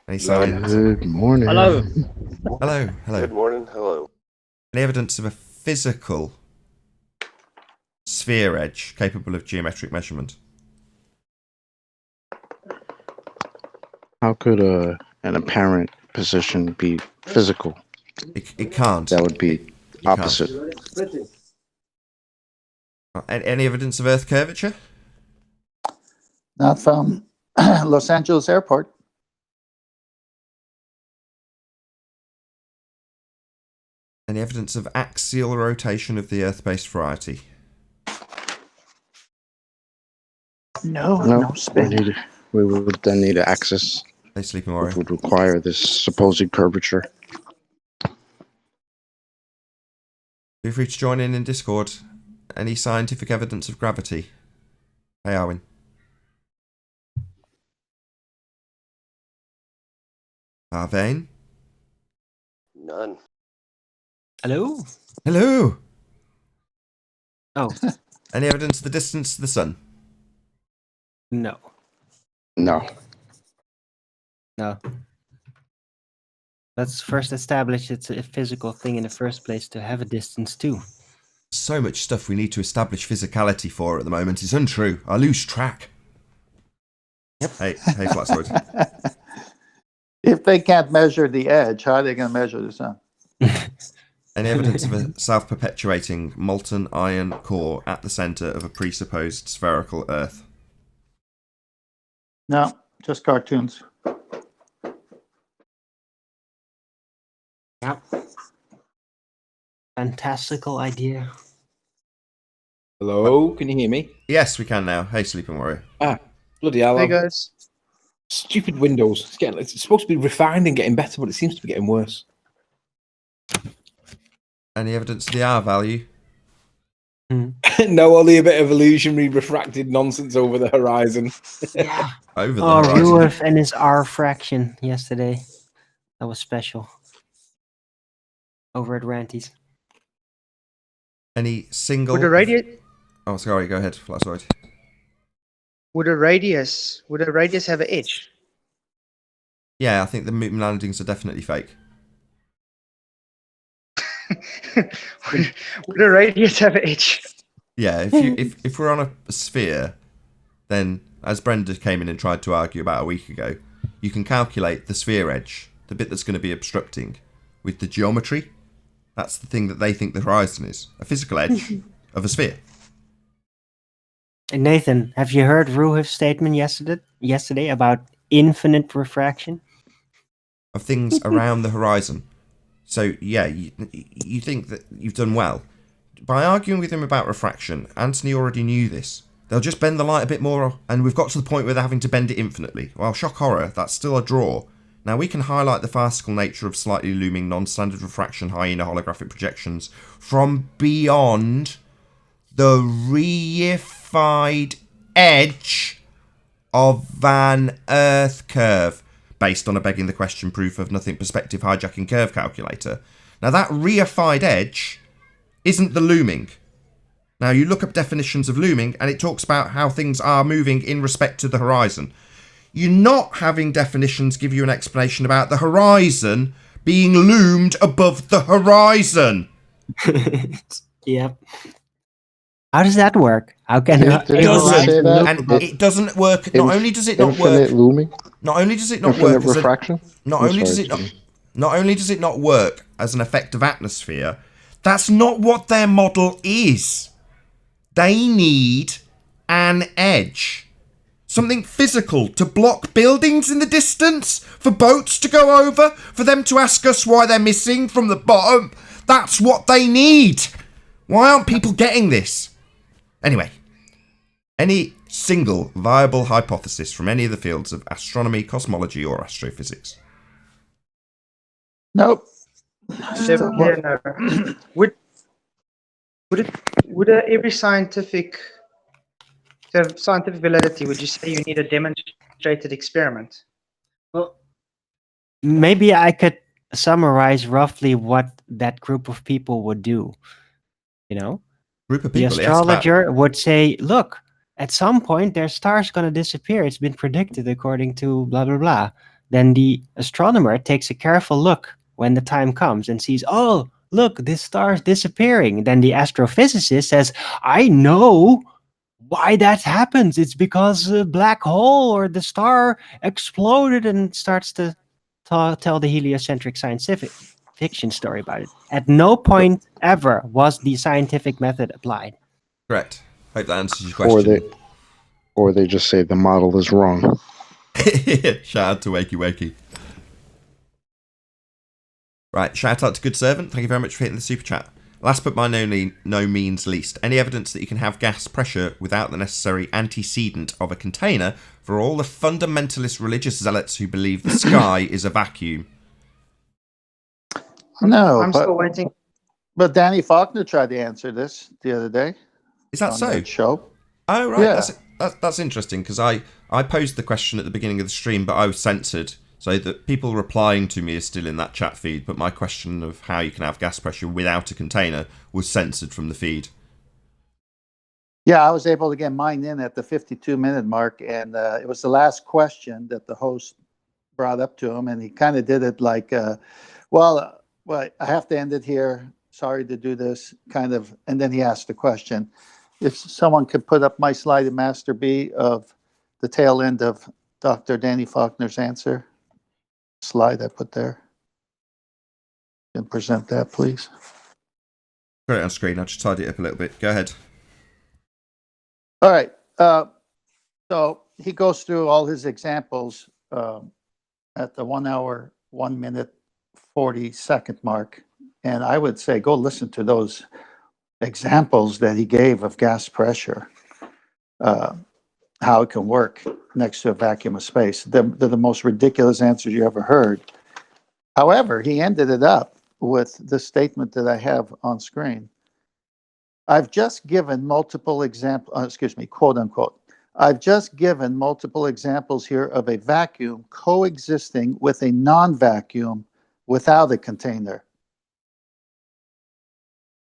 Any signs? Good morning. Hello. Hello. Hello. Good morning. Hello. Any evidence of a physical sphere edge capable of geometric measurement? How could an apparent position be physical? It can't. That would be It opposite. Any evidence of Earth curvature? Not from Los Angeles Airport. Any evidence of axial rotation of the Earth-based variety? No, No, no spin. we would then need access, Hey, Sleeping which Warrior. would require this supposed curvature. Feel free to join in Discord. Any scientific evidence of gravity? Hey, Arwin. Arvane? None. Hello? Hello! Oh, Any evidence of the distance to the sun? no. No. No. Let's first establish it's a physical thing in the first place to have a distance too. So much stuff we need to establish physicality for at the moment. It's untrue. I lose track. Yep. Hey, Flatsword. If they can't measure the edge, how are they going to measure the sun? Any evidence of a self-perpetuating molten iron core at the centre of a presupposed spherical Earth? No, just cartoons. Yep. Fantastical idea. Hello, can you hear me? Yes, we can now. Hey, Sleeping Warrior. Bloody hell. Hey guys. Stupid Windows. It's supposed to be refined and getting better, but it seems to be getting worse. Any evidence of the R value? No, only a bit of illusionary refracted nonsense over the horizon. Yeah. Over the Oh, horizon. Ruef and his R fraction yesterday. That was special. Over at Ranty's. Any single... Would a radius Oh, sorry, go ahead, Flatsword. would a radius have an edge? Yeah, I think the moon landings are definitely fake. would a radius have an edge? Yeah, if we're on a sphere, then, as Brenda came in and tried to argue about a week ago, you can calculate the sphere edge, the bit that's going to be obstructing, with the geometry. That's the thing that they think the horizon is. A physical edge of a sphere. And Nathan, have you heard Ruef's statement yesterday about infinite refraction? Of things around the horizon. So, yeah, you think that you've done well. By arguing with him about refraction, Anthony already knew this. They'll just bend the light a bit more, and we've got to the point where they're having to bend it infinitely. Well, shock horror, that's still a draw. Now, we can highlight the farcical nature of slightly looming non-standard refraction hyena holographic projections from beyond the reified edge of Van Earth curve, based on a begging the question proof of nothing perspective hijacking curve calculator. Now, that reified edge isn't the looming. Now, you look up definitions of looming, and it talks about how things are moving in respect to the horizon. You're not having definitions give you an explanation about the horizon being loomed above the horizon. Yep. How does that work? How can Didn't a he say horizon that? loop And above? it doesn't work. Not only does it not work. Infinite looming? Not only does it not Infinite work as a. refraction? Not I'm only does sorry, it not. Jimmy. Not only does it not work as an effective atmosphere, that's not what their model is. They need an edge. Something physical to block buildings in the distance, for boats to go over, for them to ask us why they're missing from the bottom. That's what they need. Why aren't people getting this? Anyway, any single viable hypothesis from any of the fields of astronomy, cosmology, or astrophysics? Nope. Seven, yeah, no. Would every scientific to have scientific validity, would you say you need a demonstrated experiment? Well, maybe I could summarize roughly what that group of people would do. You know, Group of the people. Yes, about- astrologer would say, "Look, at some point their star's going to disappear. It's been predicted according to blah blah blah." Then the astronomer takes a careful look when the time comes and sees, "Oh, look, this star's disappearing." Then the astrophysicist says, "I know why that happens. It's because a black hole or the star exploded," and starts to tell the heliocentric scientific fiction story about it. At no point ever was the scientific method applied. Correct. Hope that answers your question. Or they just say the model is wrong. Shout out to Wakey Wakey. Right, shout out to Good Servant. Thank you very much for hitting the super chat. Last but by no means least, any evidence that you can have gas pressure without the necessary antecedent of a container for all the fundamentalist religious zealots who believe the sky is a vacuum? No, I'm but, still waiting. but Danny Faulkner tried to answer this the other day. Is that on so? That show. Oh, right. Yeah. That's interesting, because I posed the question at the beginning of the stream, but I was censored. So that people replying to me is still in that chat feed, but my question of how you can have gas pressure without a container was censored from the feed. Yeah, I was able to get mine in at the 52-minute mark, and it was the last question that the host brought up to him, and he kind of did it like, well, I have to end it here. Sorry to do this, kind of. And then he asked the question. If someone could put up my slide in Master B of the tail end of Dr. Danny Faulkner's answer. Slide I put there. Can present that, please. Got it on screen. I'll just tidy it up a little bit. Go ahead. All right. So he goes through all his examples at the 1 hour, 1 minute, 40-second mark. And I would say go listen to those examples that he gave of gas pressure, how it can work next to a vacuum of space. They're the most ridiculous answers you ever heard. However, he ended it up with the statement that I have on screen. I've just given multiple examples, quote unquote. I've just given multiple examples here of a vacuum coexisting with a non-vacuum without a container.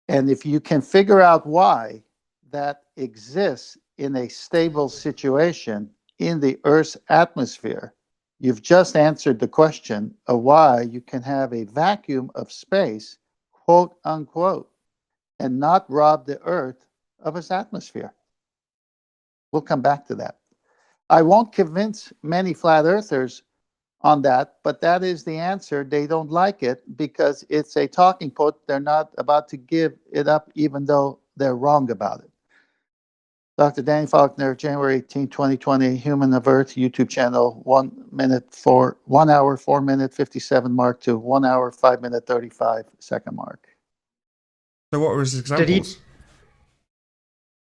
And if you can figure out why that exists in a stable situation in the Earth's atmosphere, you've just answered the question of why you can have a vacuum of space, quote unquote, and not rob the Earth of its atmosphere. We'll come back to that. I won't convince many flat earthers on that, but that is the answer. They don't like it because it's a talking point. They're not about to give it up, even though they're wrong about it. Dr. Danny Faulkner, January 18, 2020, Human of Earth YouTube channel, 1 hour, 4 minute, 57 mark to 1 hour, 5 minute, 35-second mark. So what were his examples?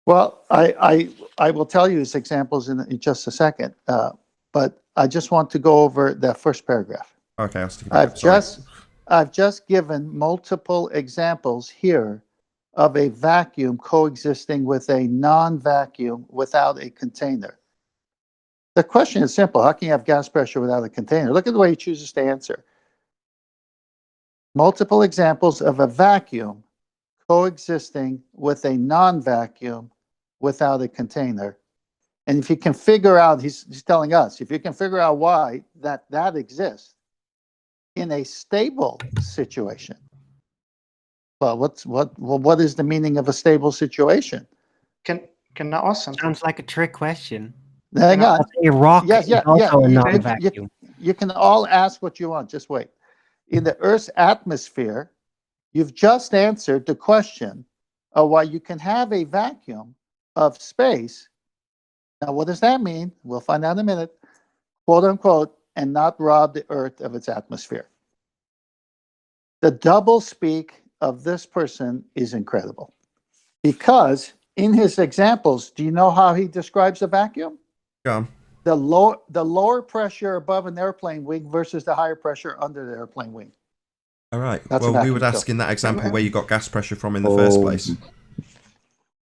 Well, I will tell you his examples in just a second, but I just want to go over that first paragraph. Okay, I'll stick it back up. I've just given multiple examples here of a vacuum coexisting with a non-vacuum without a container. The question is simple. How can you have gas pressure without a container? Look at the way he chooses to answer. Multiple examples of a vacuum coexisting with a non-vacuum without a container. And if you can figure out, he's telling us, if you can figure out why that exists, in a stable situation. Well, what is the meaning of a stable situation? Can I ask something? Sounds like a trick question. Hang on. A rock Yes, is also a you, non-vacuum. you can all ask what you want. Just wait. In the Earth's atmosphere, you've just answered the question of why you can have a vacuum of space. Now, what does that mean? We'll find out in a minute. Quote unquote, and not rob the Earth of its atmosphere. The double speak of this person is incredible. Because in his examples, do you know how he describes a vacuum? Go on. The lower pressure above an airplane wing versus the higher pressure under the airplane wing. All right. That's a well, we vacuum would ask fill. in that example where you got gas pressure from in the first place.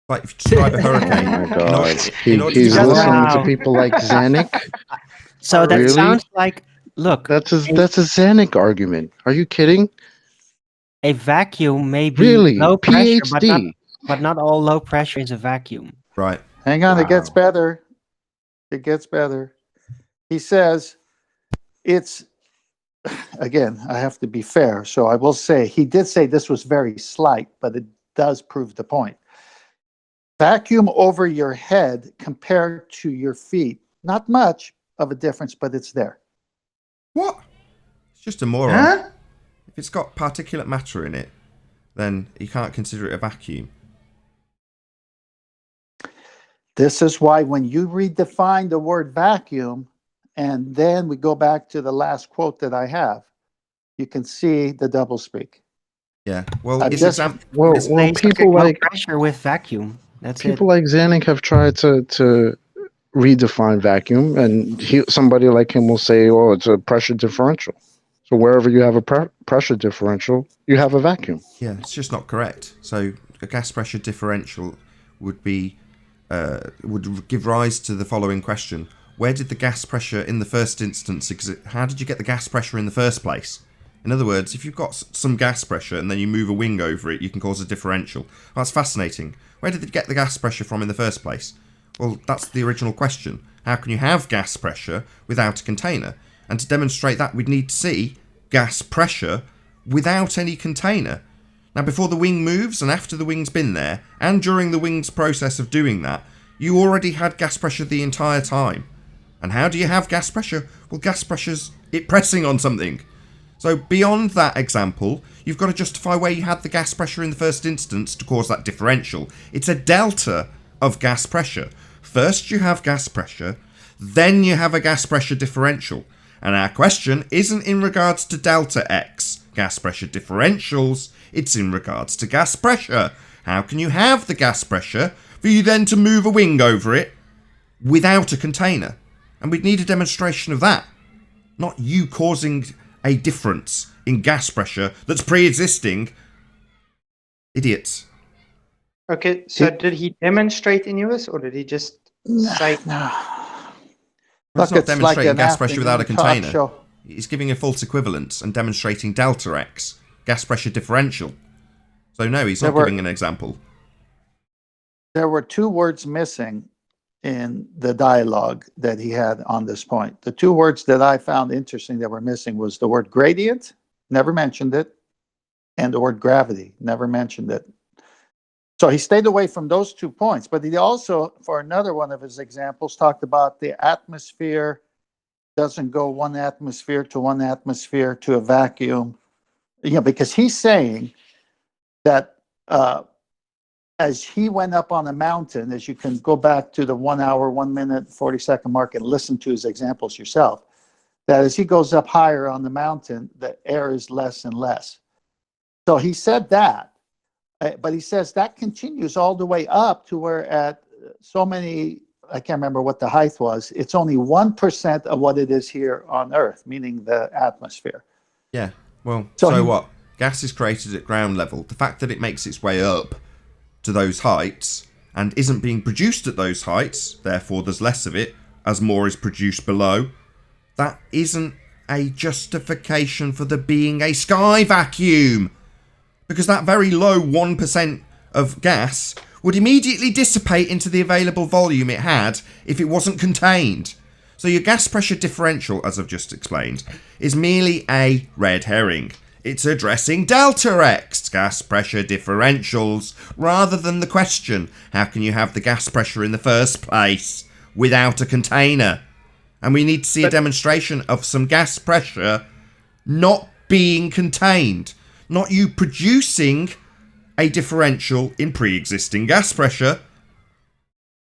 Like if you describe a hurricane. Oh my God. in order He's to listening to people like Zanuck. So that Really? sounds like, look, That's a Zanuck argument. Are you kidding? a vacuum may be Really? low pressure, PhD. but not all low pressure is a vacuum. Right. Hang on, it gets Wow. better. It gets better. He says it's, again, I have to be fair. So I will say, he did say this was very slight, but it does prove the point. Vacuum over your head compared to your feet. Not much of a difference, but it's there. What? It's just a moron. Huh? If it's got particulate matter in it, then you can't consider it a vacuum. This is why when you redefine the word vacuum, and then we go back to the last quote that I have, you can see the doublespeak. Yeah. Well, I it's just- Well, people low like pressure with vacuum. That's people like Zanuck have tried to redefine vacuum, and somebody like him will say, "Oh, it's a pressure differential." So wherever you have a pressure differential, you have a vacuum. Yeah, it's just not correct. So a gas pressure differential would be would give rise to the following question: where did the gas pressure in the first instance exist? How did you get the gas pressure in the first place? In other words, if you've got some gas pressure and then you move a wing over it, you can cause a differential. That's fascinating. Where did it get the gas pressure from in the first place? Well, that's the original question. How can you have gas pressure without a container? And to demonstrate that, we'd need to see gas pressure without any container. Now, before the wing moves and after the wing's been there, and during the wing's process of doing that, you already had gas pressure the entire time. And how do you have gas pressure? Well, gas pressure's it pressing on something. So beyond that example, you've got to justify where you had the gas pressure in the first instance to cause that differential. It's a delta of gas pressure. First you have gas pressure, then you have a gas pressure differential. And our question isn't in regards to delta X, gas pressure differentials, it's in regards to gas pressure. How can you have the gas pressure for you then to move a wing over it without a container? And we'd need a demonstration of that, not you causing a difference in gas pressure that's pre-existing. Idiots. Okay, so did he demonstrate in US or did he just say? No. It's not demonstrating an gas pressure without a afternoon talk container. show. He's giving a false equivalence and demonstrating delta X, gas pressure differential. So no, he's not giving an example. There were two words missing in the dialogue that he had on this point. The two words that I found interesting that were missing was the word gradient, never mentioned it, and the word gravity, never mentioned it. So he stayed away from those 2 points, but he also, for another one of his examples, talked about the atmosphere doesn't go one atmosphere to a vacuum, because he's saying that as he went up on a mountain, as you can go back to the 1 hour, 1 minute, 40-second mark and listen to his examples yourself, that as he goes up higher on the mountain, the air is less and less. So he said that, but he says that continues all the way up to where at so many, I can't remember what the height was, it's only 1% of what it is here on Earth, meaning the atmosphere. Yeah, well, So so he- what? Gas is created at ground level. The fact that it makes its way up to those heights and isn't being produced at those heights, therefore there's less of it as more is produced below, that isn't a justification for there being a sky vacuum. Because that very low 1% of gas would immediately dissipate into the available volume it had if it wasn't contained. So your gas pressure differential, as I've just explained, is merely a red herring. It's addressing delta X, gas pressure differentials, rather than the question, how can you have the gas pressure in the first place without a container? And we need to see a demonstration of some gas pressure not being contained. Not you producing a differential in pre-existing gas pressure,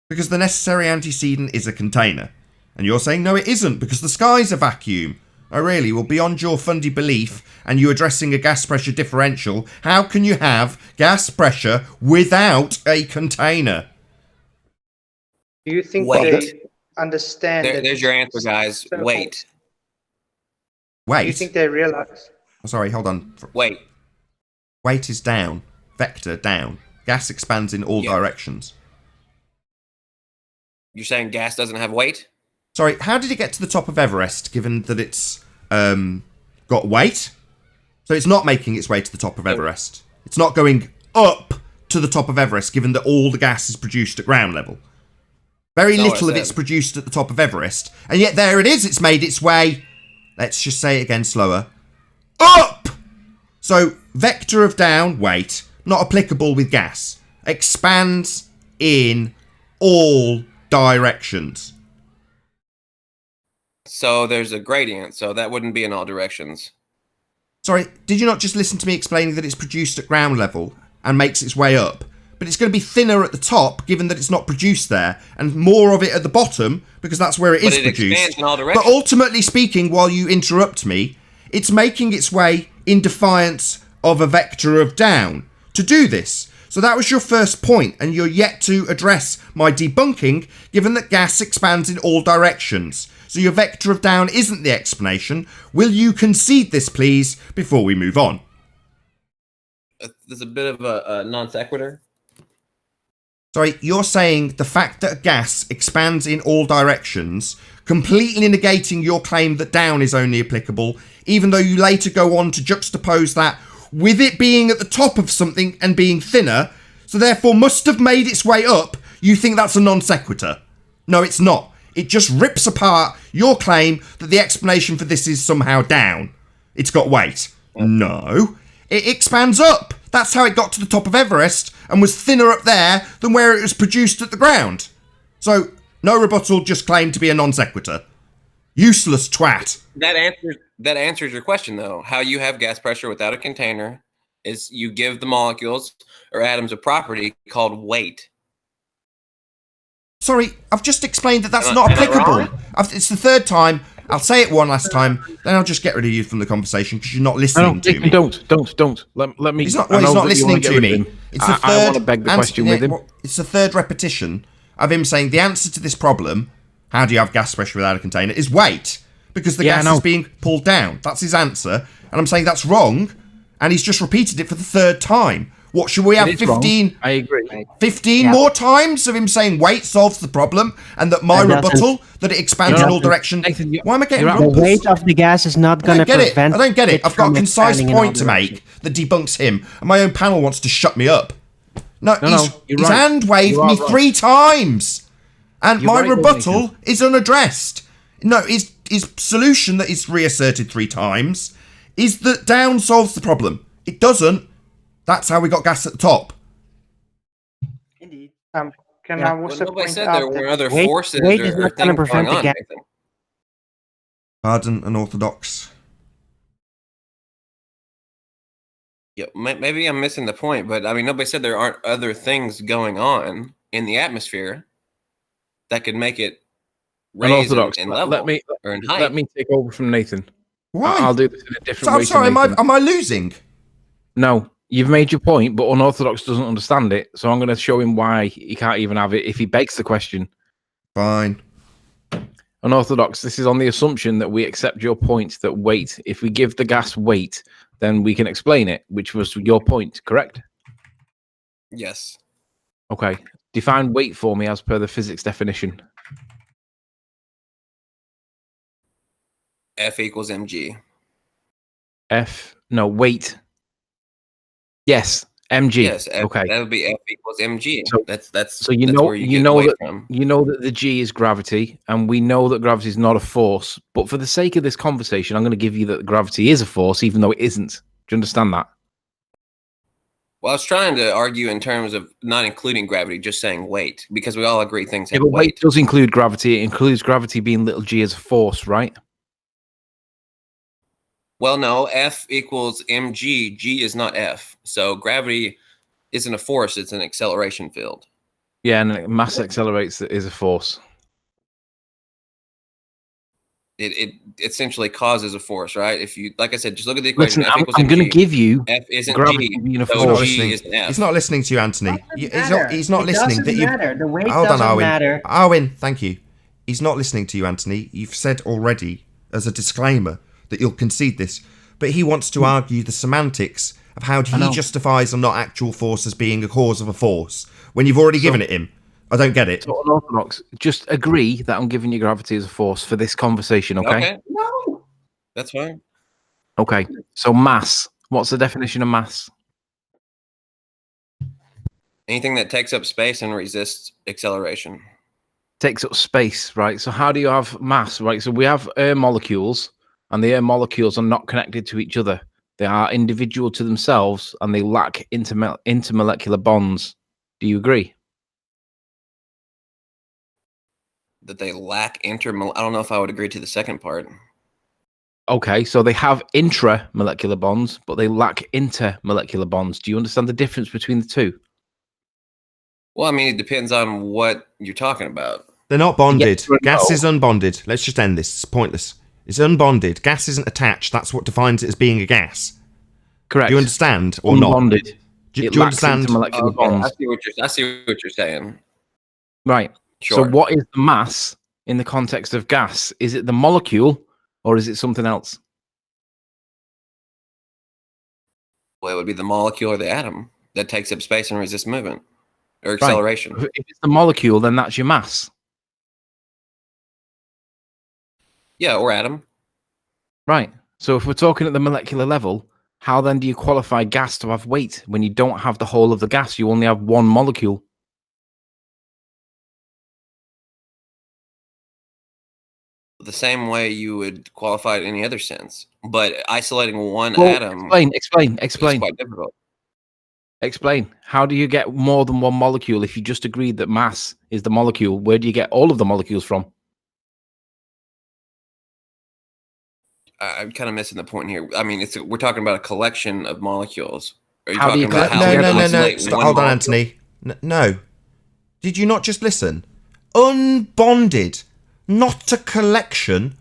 because the necessary antecedent is a container. And you're saying, no, it isn't, because the sky's a vacuum. Oh, really? Well, beyond your fundy belief and you addressing a gas pressure differential, how can you have gas pressure without a container? Do you think Wait. they understand that? There's your answer, guys. So- Wait. Do you Wait. think they realize? Oh, sorry, hold on. Wait. Weight is down. Vector down. Gas expands in all directions. You're saying gas doesn't have weight? Sorry, how did it get to the top of Everest, given that it's got weight? So it's not making its way to the top of Everest. It's not going up to the top of Everest, given that all the gas is produced at ground level. Very little of it's produced at the top of Everest. And yet there it is. It's made its way, let's just say it again slower, up! So vector of down, weight, not applicable with gas. Expands in all directions. So there's a gradient, so that wouldn't be in all directions. Sorry, did you not just listen to me explaining that it's produced at ground level and makes its way up? But it's going to be thinner at the top, given that it's not produced there, and more of it at the bottom, because that's where it is produced. Expands in all directions. But ultimately speaking, while you interrupt me, it's making its way in defiance of a vector of down to do this. So that was your first point, and you're yet to address my debunking, given that gas expands in all directions. So your vector of down isn't the explanation. Will you concede this, please, before we move on? There's a bit of a non sequitur. Sorry, you're saying the fact that gas expands in all directions, completely negating your claim that down is only applicable, even though you later go on to juxtapose that with it being at the top of something and being thinner, so therefore must have made its way up. You think that's a non sequitur? No, it's not. It just rips apart your claim that the explanation for this is somehow down. It's got weight. No, it expands up. That's how it got to the top of Everest and was thinner up there than where it was produced at the ground. So, no rebuttal, just claimed to be a non sequitur. Useless twat. That answers your question, though. How you have gas pressure without a container is you give the molecules or atoms a property called weight. Sorry, I've just explained that that's not applicable. It's the third time. I'll say it one last time, then I'll just get rid of you from the conversation because you're not listening to me. Don't. Let me. He's not listening to me. It's the third. I want to beg the question with him. It's the third repetition of him saying the answer to this problem, how do you have gas pressure without a container, is weight. Because the gas is being pulled down. That's his answer. And I'm saying that's wrong. And he's just repeated it for the third time. What, should we have 15? Wrong. I agree. 15 more times of him saying weight solves the problem and that my rebuttal, that it expands in all directions. Why am I getting the weight of the gas is not going to prevent I don't get it. I've got a concise point to directions. make that debunks him. And my own panel wants to shut me up. No, he's you're right. hand waved You are me right. 3 times. And You're my right, rebuttal Nathan. is unaddressed. No, his solution that is reasserted 3 times is that down solves the problem. It doesn't. That's how we got gas at the top. Can I also Nobody point said out there weren't that other weight forces is or not gonna things prevent going the on. gas. Nathan. Pardon, unorthodox. Yeah, maybe I'm missing the point, but I mean, nobody said there aren't other things going on in the atmosphere that could make it raise Unorthodox. in level or in height. Let me take over from Nathan. Why? I'll do this in a different So, way. I'm sorry, to Nathan. am I losing? No, you've made your point, but Unorthodox doesn't understand it. So I'm going to show him why he can't even have it if he begs the question. Fine. Unorthodox, this is on the assumption that we accept your point that weight, if we give the gas weight, then we can explain it, which was your point, correct? Yes. Okay. Define weight for me as per the physics definition. F equals mg. Weight. Yes, mg. Yes, okay. that would be F equals mg. So That's so you that's know where you get weight that from. you know that the g is gravity, and we know that gravity is not a force. But for the sake of this conversation, I'm going to give you that gravity is a force, even though it isn't. Do you understand that? Well, I was trying to argue in terms of not including gravity, just saying weight, because we all agree things Yeah, have but weight weight. does include gravity. It includes gravity being little g as a force, right? Well, no, F equals mg. G is not F. So gravity isn't a force, it's an acceleration field. Yeah, and mass accelerates is a force. It essentially causes a force, right? If you, like I said, just look at the equation. Listen, F equals I'm mg. going to give you F isn't gravity G, being a so He's not force. G listening. is an F. He's not listening to you, Anthony. He's not listening. It That you. doesn't matter. The weight Hold on, doesn't Arwen. matter. Arwen, thank you. He's not listening to you, Anthony. You've said already, as a disclaimer, that you'll concede this. But he wants to argue the semantics of how he justifies a not actual force as being a cause of a force when you've already given it him. I don't get it. So unorthodox. Just agree that I'm giving you gravity as a force for this conversation, okay? Okay. No. That's fine. Okay. So mass. What's the definition of mass? Anything that takes up space and resists acceleration. Takes up space, right? So how do you have mass, right? So we have air molecules, and the air molecules are not connected to each other. They are individual to themselves, and they lack intermolecular bonds. Do you agree? That they lack I don't know if I would agree to the second part. Okay, so they have intramolecular bonds, but they lack intermolecular bonds. Do you understand the difference between the two? Well, I mean, it depends on what you're talking about. They're not bonded. Yes, Gas no. is unbonded. Let's just end this. It's pointless. It's unbonded. Gas isn't attached. That's what defines it as being a gas. Correct. Do you understand or Unbonded. not? Do It you lacks understand? intermolecular Okay, bonds. I see what you're saying. Right. Sure. So what is the mass in the context of gas? Is it the molecule or is it something else? Well, it would be the molecule or the atom that takes up space and resists movement or acceleration. Right. If it's the molecule, then that's your mass. Yeah, or atom. Right. So if we're talking at the molecular level, how then do you qualify gas to have weight when you don't have the whole of the gas? You only have one molecule. The same way you would qualify it in any other sense. But isolating one Well, atom explain. is quite difficult. Explain. How do you get more than one molecule if you just agreed that mass is the molecule? Where do you get all of the molecules from? I'm kind of missing the point here. I mean, we're talking about a collection of molecules. Are you How do talking you about collect- how we No. isolate Stop, one hold on, molecule? Anthony. No. Did you not just listen? Unbonded. Not a collection.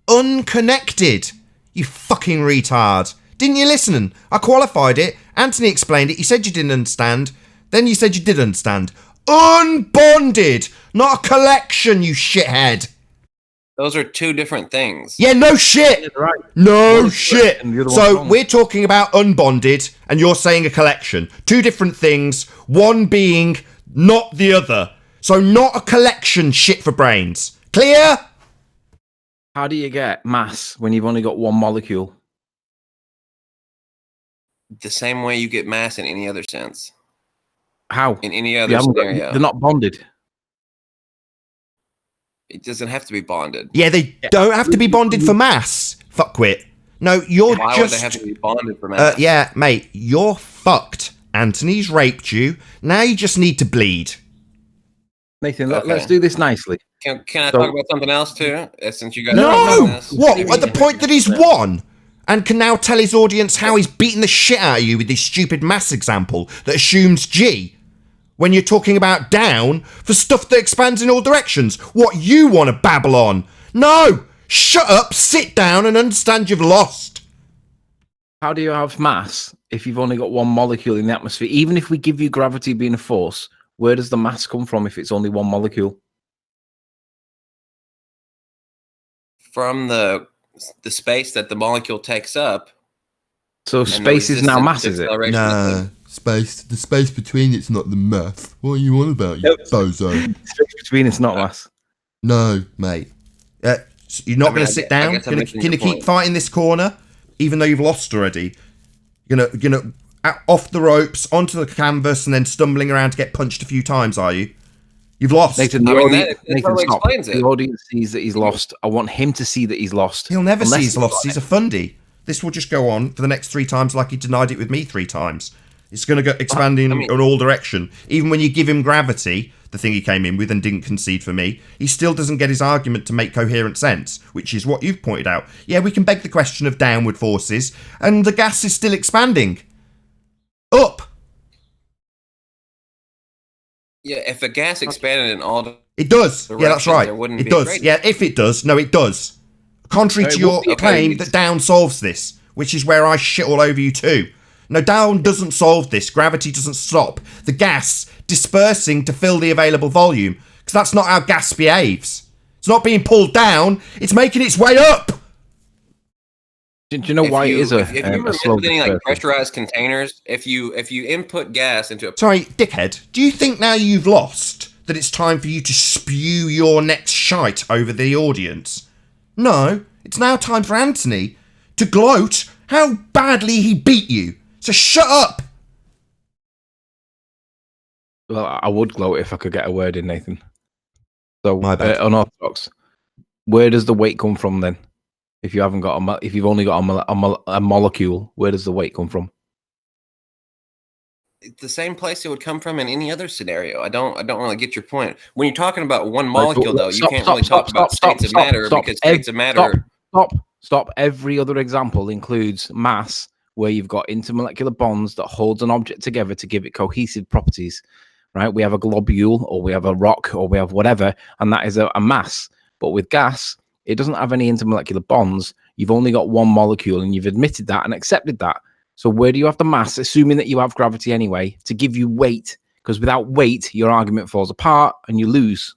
Unconnected. You fucking retard. Didn't you listen? I qualified it. Anthony explained it. You said you didn't understand. Then you said you did understand. Unbonded. Not a collection, you shithead. Those are two different things. Yeah, no shit. Right. No shit. and the other one's So wrong. we're talking about unbonded and you're saying a collection. Two different things, one being not the other. So not a collection, shit for brains. Clear? How do you get mass when you've only got one molecule? The same way you get mass in any other sense. How? In any You other haven't got- scenario. they're not bonded. It doesn't have to be bonded. Yeah, they don't have to be bonded for mass. Fuckwit. No, you're Why just... would they have to be bonded for mass? yeah, mate, you're fucked. Anthony's raped you. Now you just need to bleed. Nathan, Okay. let's do this nicely. Can I So- talk about something else too? Since you guys No! are doing this. What? At the point that he's won? And can now tell his audience how he's beaten the shit out of you with this stupid mass example that assumes G. When you're talking about down for stuff that expands in all directions. What you want to babble on. No! Shut up, sit down and understand you've lost. How do you have mass if you've only got one molecule in the atmosphere? Even if we give you gravity being a force, where does the mass come from if it's only one molecule? From the space that the molecule takes up. So and the space is now resistance mass, to is it? acceleration of the space between it's not the math. What are you on about, you bozo? Space between it's not mass. No, mate. You're not I mean, going I to sit guess- I down? guess I'm Going missing to your keep point. fighting this corner, even though you've lost already? You're gonna off the ropes, onto the canvas, and then stumbling around to get punched a few times, are you? You've lost. Nathan, that Nathan, totally stop. explains it. The audience sees that he's lost. I want him to see that he's lost. He'll never Unless see he's lost. He's a fundy. This will just go on for the next 3 times like he denied it with me 3 times. It's going to go expanding in all direction. Even when you give him gravity, the thing he came in with and didn't concede for me, he still doesn't get his argument to make coherent sense, which is what you've pointed out. Yeah, we can beg the question of downward forces, and the gas is still expanding. Up. Yeah, if a gas expanded in all It does. Yeah, that's right. It does. Yeah, if it does. No, it does. Contrary to your claim that down solves this, which is where I shit all over you too. No, down doesn't solve this. Gravity doesn't stop the gas dispersing to fill the available volume, because that's not how gas behaves. It's not being pulled down, it's making its way up. Do you know why it is if you remember slow any like dispersal? pressurized containers, if you input gas into a Sorry, dickhead, do you think now you've lost that it's time for you to spew your next shite over the audience? No, it's now time for Anthony to gloat how badly he beat you. So shut up! Well, I would gloat if I could get a word in, Nathan. So, My bad. unorthodox. Where does the weight come from then? If you haven't got if you've only got a molecule, where does the weight come from? the same place it would come from in any other scenario. I don't really get your point. When you're talking about one molecule, though, you can't really talk about states of matter because states of matter. Stop. Every other example includes mass, where you've got intermolecular bonds that holds an object together to give it cohesive properties. Right? We have a globule, or we have a rock, or we have whatever, and that is a mass. But with gas, it doesn't have any intermolecular bonds. You've only got one molecule, and you've admitted that and accepted that. So where do you have the mass, assuming that you have gravity anyway, to give you weight? Because without weight, your argument falls apart and you lose.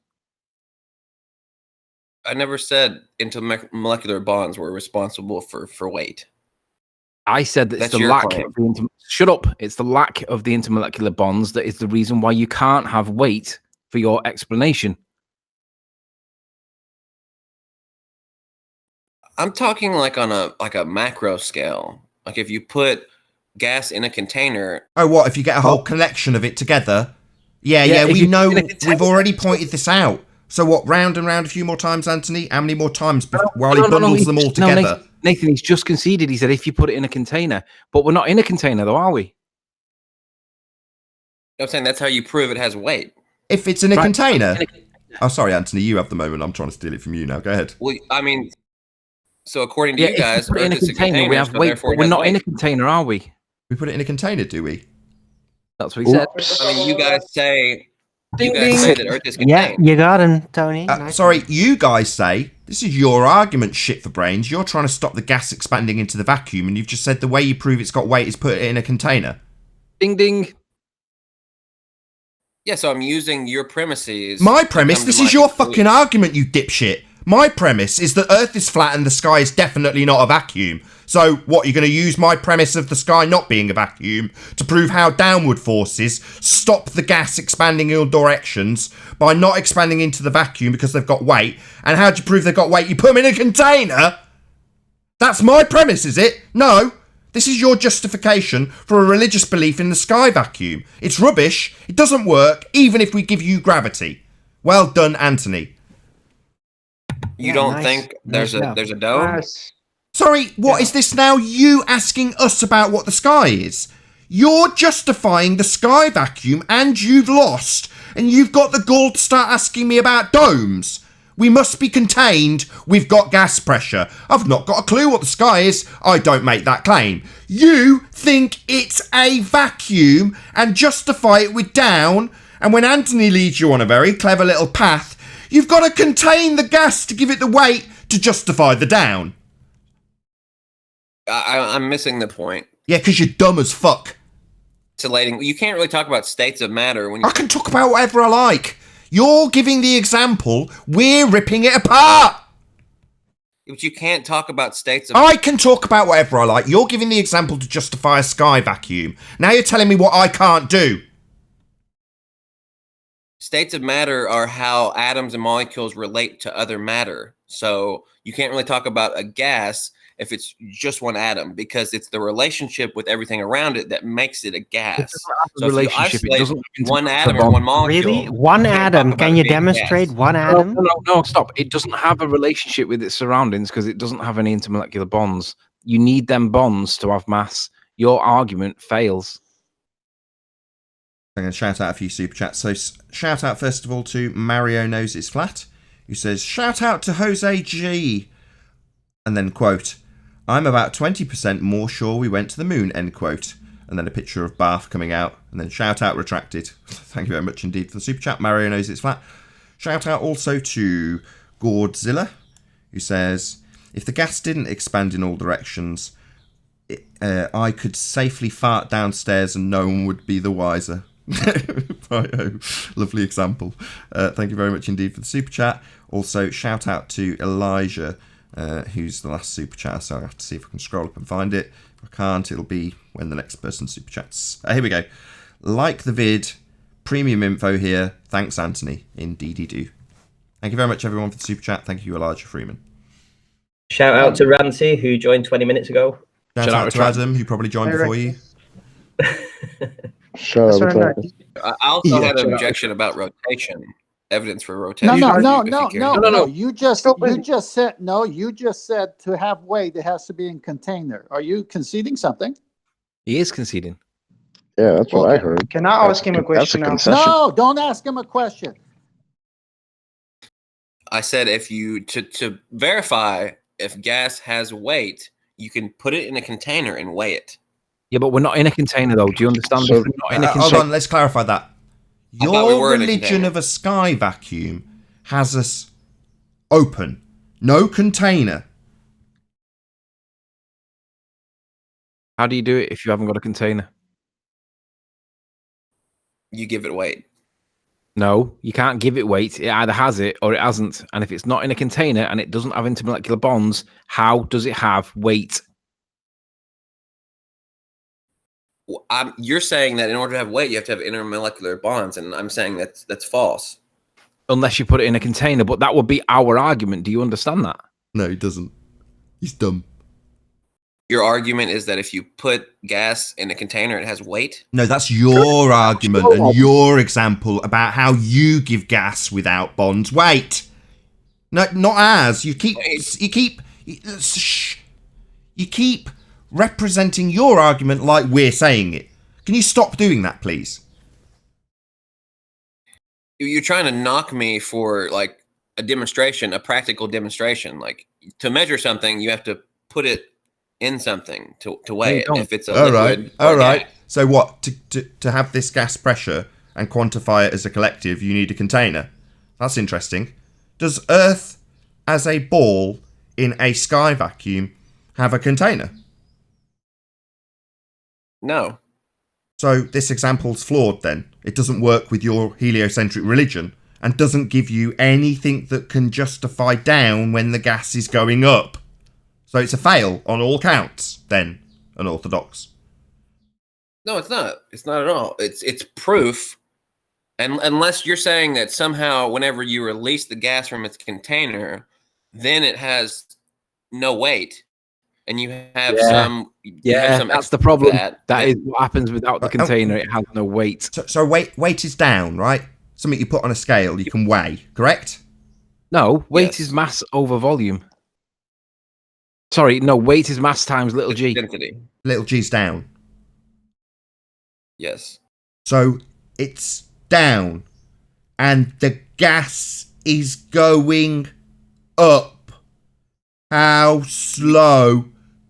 I never said intermolecular bonds were responsible for weight. I said that it's the lack of the shut up. It's the lack of the intermolecular bonds that is the reason why you can't have weight for your explanation. I'm talking like on a macro scale. Like if you put gas in a container. Oh, what? If you get a whole collection of it together? Yeah, we know. We've already pointed this out. So what, round and round a few more times, Anthony? How many more times while he bundles them all together? Nathan, he's just conceded. He said if you put it in a container. But we're not in a container, though, are we? I'm saying that's how you prove it has weight. If it's in a container? Oh, sorry, Anthony, you have the moment. I'm trying to steal it from you now. Go ahead. Well, I mean, so according to you guys, if we put it in a container, we have weight. But we're not in a container, are we? We put it in a container, do we? That's what he said. I mean, you guys say that Earth is contained. Yeah, you got him, Tony. Nice. Sorry, you guys say, this is your argument, shit for brains. You're trying to stop the gas expanding into the vacuum, and you've just said the way you prove it's got weight is put it in a container. Ding, ding. Yeah, so I'm using your premises. My premise? This is your fucking argument, you dipshit. My premise is that Earth is flat and the sky is definitely not a vacuum. So, what, you're going to use my premise of the sky not being a vacuum to prove how downward forces stop the gas expanding in all directions by not expanding into the vacuum because they've got weight? And how do you prove they've got weight? You put them in a container? That's my premise, is it? No. This is your justification for a religious belief in the sky vacuum. It's rubbish. It doesn't work, even if we give you gravity. Well done, Anthony. You don't think there's a dome? Nice. Sorry, what is this now? You asking us about what the sky is? You're justifying the sky vacuum and you've lost, and you've got the gall to start asking me about domes. We must be contained. We've got gas pressure. I've not got a clue what the sky is. I don't make that claim. You think it's a vacuum and justify it with down, and when Anthony leads you on a very clever little path, you've got to contain the gas to give it the weight to justify the down. I'm missing the point. Yeah, because you're dumb as fuck. Isolating. You can't really talk about states of matter when I can talk about whatever I like. You're giving the example. We're ripping it apart. But you can't talk about states of I can talk about whatever I like. You're giving the example to justify a sky vacuum. Now you're telling me what I can't do. States of matter are how atoms and molecules relate to other matter. So you can't really talk about a gas if it's just one atom, because it's the relationship with everything around it that makes it a gas. So if you isolate one atom or one molecule, Really? One you can't talk atom? about Can it you being a demonstrate gas. one atom? No, stop. It doesn't have a relationship with its surroundings because it doesn't have any intermolecular bonds. You need them bonds to have mass. Your argument fails. I'm going to shout out a few super chats. So shout out first of all to Mario Knows It's Flat, who says, shout out to Jose G. And then, quote, I'm about 20% more sure we went to the moon, end quote. And then a picture of Bath coming out. And then shout out retracted. Thank you very much indeed for the super chat. Mario Knows It's Flat. Shout out also to Gordzilla, who says, if the gas didn't expand in all directions, I could safely fart downstairs and no one would be the wiser. Lovely example. Thank you very much indeed for the super chat. Also, shout out to Elijah, who's the last super chat. So I have to see if I can scroll up and find it. If I can't, it'll be when the next person super chats. Here we go. Like the vid, premium info here. Thanks, Anthony. Indeedy do. Thank you very much, everyone, for the super chat. Thank you, Elijah Freeman. Shout out to Ramsey, who joined 20 minutes ago. Shout out to Adam, who probably joined before you. Shout out to I also had an objection about rotation. Evidence for rotation. No. You just said to have weight, it has to be in container. Are you conceding something? He is conceding. Yeah, that's what I heard. Can I ask him a question now? No, don't ask him a question. I said if you to verify if gas has weight, you can put it in a container and weigh it. Yeah, but we're not in a container, though. Do you understand? So, If we're not in a hold container, on, let's clarify that. Your religion of a sky vacuum has us open, no container. how do you do it if you haven't got a container? You give it weight. No, you can't give it weight. It either has it or it hasn't. And if it's not in a container and it doesn't have intermolecular bonds, how does it have weight? You're saying that in order to have weight, you have to have intermolecular bonds, and I'm saying that's false. Unless you put it in a container, but that would be our argument. Do you understand that? No, he doesn't. He's dumb. Your argument is that if you put gas in a container, it has weight? No, that's your argument and your example about how you give gas without bonds weight. No, not ours. You keep representing your argument like we're saying it. Can you stop doing that, please? You're trying to knock me for like a demonstration, a practical demonstration. Like to measure something, you have to put it in something to weigh it. If it's a liquid, all right. So what? To have this gas pressure and quantify it as a collective, you need a container. That's interesting. Does Earth, as a ball in a sky vacuum, have a container? No. So this example's flawed then. It doesn't work with your heliocentric religion and doesn't give you anything that can justify down when the gas is going up. So it's a fail on all counts, then, unorthodox. No, it's not. It's not at all. It's proof. And unless you're saying that somehow whenever you release the gas from its container, then it has no weight. And you have some... that's the problem. That is what happens without the container. It has no weight. So weight is down, right? Something you put on a scale, you can weigh, correct? No, weight is mass over volume. Sorry, no, weight is mass times little g. Density. Little g's down. Yes. So it's down. And the gas is going up. How slow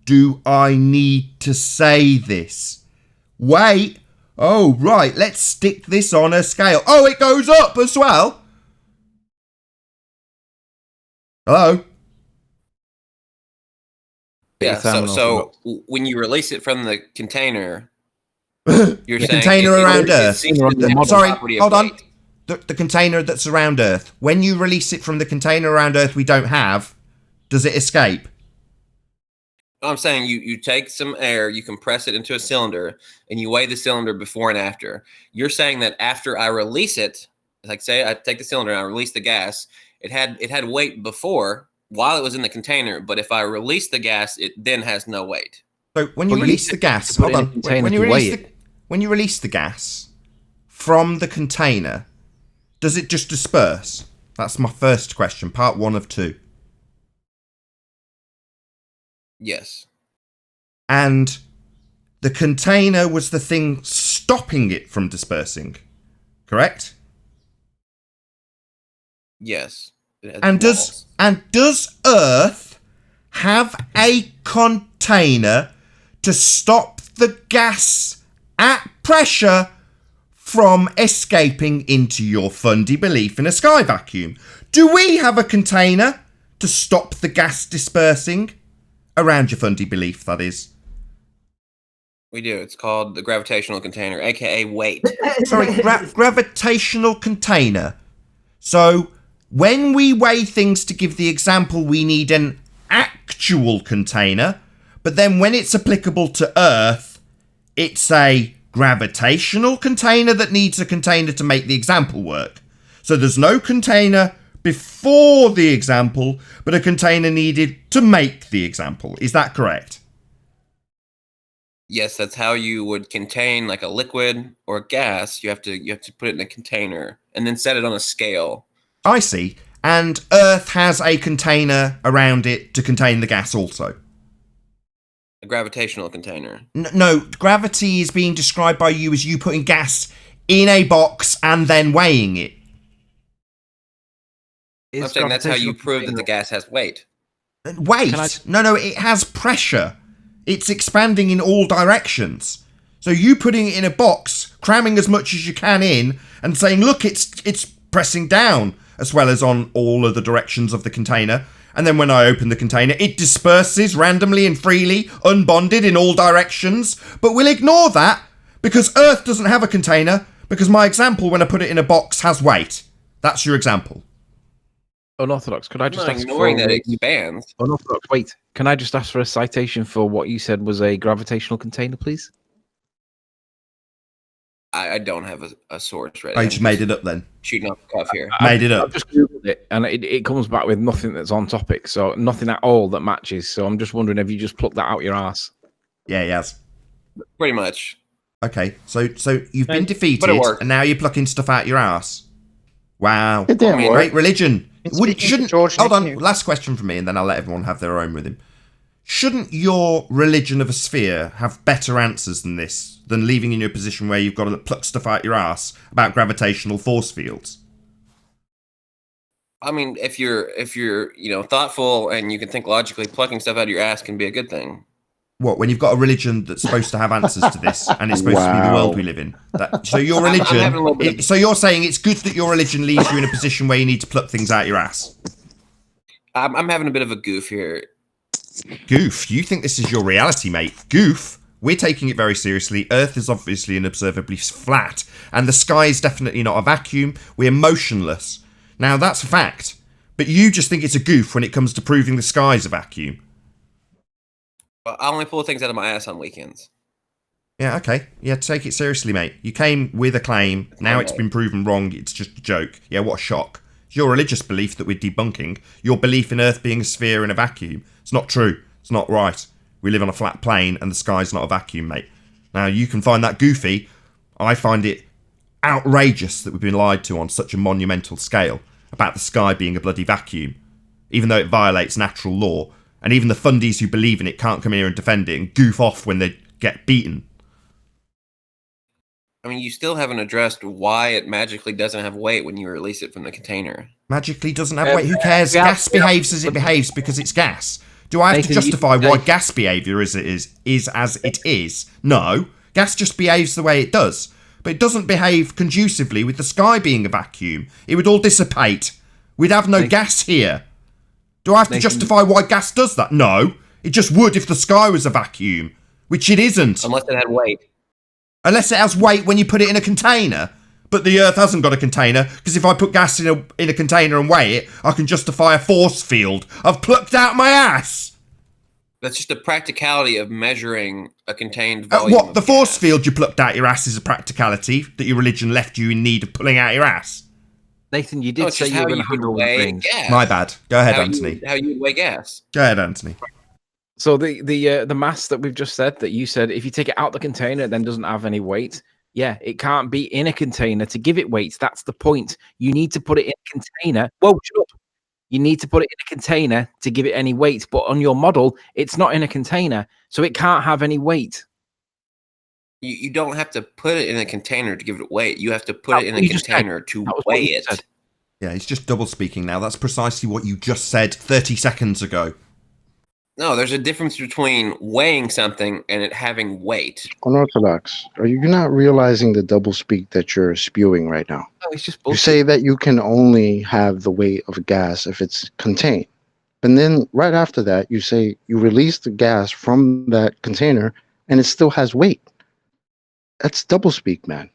do I need to say this? Wait. Oh, right. Let's stick this on a scale. Oh, it goes up as well. Hello? Yeah, so when you release it from the container, you're the saying... container around Earth. Sorry, hold on. Weight. The container that's around Earth. When you release it from the container around Earth we don't have, does it escape? I'm saying you take some air, you compress it into a cylinder, and you weigh the cylinder before and after. You're saying that after I release it, like say I take the cylinder and I release the gas, it had weight before, while it was in the container, but if I release the gas, it then has no weight. So when you Well, you release need the to gas, put it hold in a on. container When to you weigh release when you release the gas from the container, does it just disperse? That's my first question, part 1 of 2. Yes. And the container was the thing stopping it from dispersing, correct? Yes. It has And walls. does Earth have a container to stop the gas at pressure from escaping into your fundy belief in a sky vacuum? Do we have a container to stop the gas dispersing around your fundy belief, that is? We do. It's called the gravitational container, aka weight. Sorry, gravitational container. So when we weigh things to give the example, we need an actual container, but then when it's applicable to Earth, it's a gravitational container that needs a container to make the example work. So there's no container before the example, but a container needed to make the example. Is that correct? Yes, that's how you would contain like a liquid or gas. You have to put it in a container and then set it on a scale. I see. And Earth has a container around it to contain the gas also. A gravitational container. No, gravity is being described by you as you putting gas in a box and then weighing it. I'm saying that's how you prove that the gas has weight. Weight? No, it has pressure. It's expanding in all directions. So you putting it in a box, cramming as much as you can in, and saying, look, it's pressing down, as well as on all of the directions of the container. And then when I open the container, it disperses randomly and freely, unbonded in all directions. But we'll ignore that, because Earth doesn't have a container, because my example, when I put it in a box, has weight. That's your example. Unorthodox, could I just ask ignoring that it expands. Unorthodox, wait. Can I just ask for a citation for what you said was a gravitational container, please? I don't have a source ready. I just made it up then. Shooting off the cuff here. Made it up. I've just Googled it, and it comes back with nothing that's on topic, so nothing at all that matches. So I'm just wondering if you just plucked that out your ass. Yeah, he has. Pretty much. Okay, so you've been defeated, and now you're plucking stuff out your ass. Wow. It didn't work. Great religion. Shouldn't Hold on, last question from me, and then I'll let everyone have their own with him. Shouldn't your religion of a sphere have better answers than this, than leaving in your position where you've got to pluck stuff out your ass about gravitational force fields? I mean, if you're thoughtful and you can think logically, plucking stuff out of your ass can be a good thing. What, when you've got a religion that's supposed to have answers to this, and it's supposed to be the world we live in? So your religion, so you're saying it's good that your religion leaves you in a position where you need to pluck things out your ass? I'm having a bit of a goof here. Goof? You think this is your reality, mate? Goof? We're taking it very seriously. Earth is obviously and observably flat, and the sky is definitely not a vacuum. We're motionless. Now, that's a fact. But you just think it's a goof when it comes to proving the sky's a vacuum. I only pull things out of my ass on weekends. Yeah, okay. Yeah, take it seriously, mate. You came with a claim. Now it's been proven wrong. It's just a joke. Yeah, what a shock. It's your religious belief that we're debunking. Your belief in Earth being a sphere in a vacuum. It's not true. It's not right. We live on a flat plane and the sky's not a vacuum, mate. Now, you can find that goofy. I find it outrageous that we've been lied to on such a monumental scale about the sky being a bloody vacuum, even though it violates natural law. And even the fundies who believe in it can't come here and defend it and goof off when they get beaten. I mean, you still haven't addressed why it magically doesn't have weight when you release it from the container. Magically doesn't have weight. Who cares? Gas behaves as it behaves because it's gas. Do I have to justify why gas behaviour is as it is? No. Gas just behaves the way it does. But it doesn't behave conducively with the sky being a vacuum. It would all dissipate. We'd have no gas here. Do I have to justify why gas does that? No. It just would if the sky was a vacuum, which it isn't. Unless it had weight. Unless it has weight when you put it in a container. But the Earth hasn't got a container, because if I put gas in a container and weigh it, I can justify a force field I've plucked out my ass. That's just the practicality of measuring a contained volume. What? The force field you plucked out your ass is a practicality that your religion left you in need of pulling out your ass? Nathan, you No, did it's say just you were how going you to would handle the weigh rings. gas. My bad. Go ahead, How Anthony. how you would weigh gas. Go ahead, Anthony. So the mass that we've just said, that you said, if you take it out the container, it then doesn't have any weight. Yeah, it can't be in a container to give it weight. That's the point. You need to put it in a container. Whoa, shut up. You need to put it in a container to give it any weight. But on your model, it's not in a container, so it can't have any weight. You don't have to put it in a container to give it weight. You have to put it in a container to weigh it. Yeah, he's just double speaking now. That's precisely what you just said 30 seconds ago. No, there's a difference between weighing something and it having weight. Unorthodox, are you not realizing the doublespeak that you're spewing right now? No, it's just You bullshit. say that you can only have the weight of a gas if it's contained. But then right after that, you say you release the gas from that container and it still has weight. That's doublespeak, man.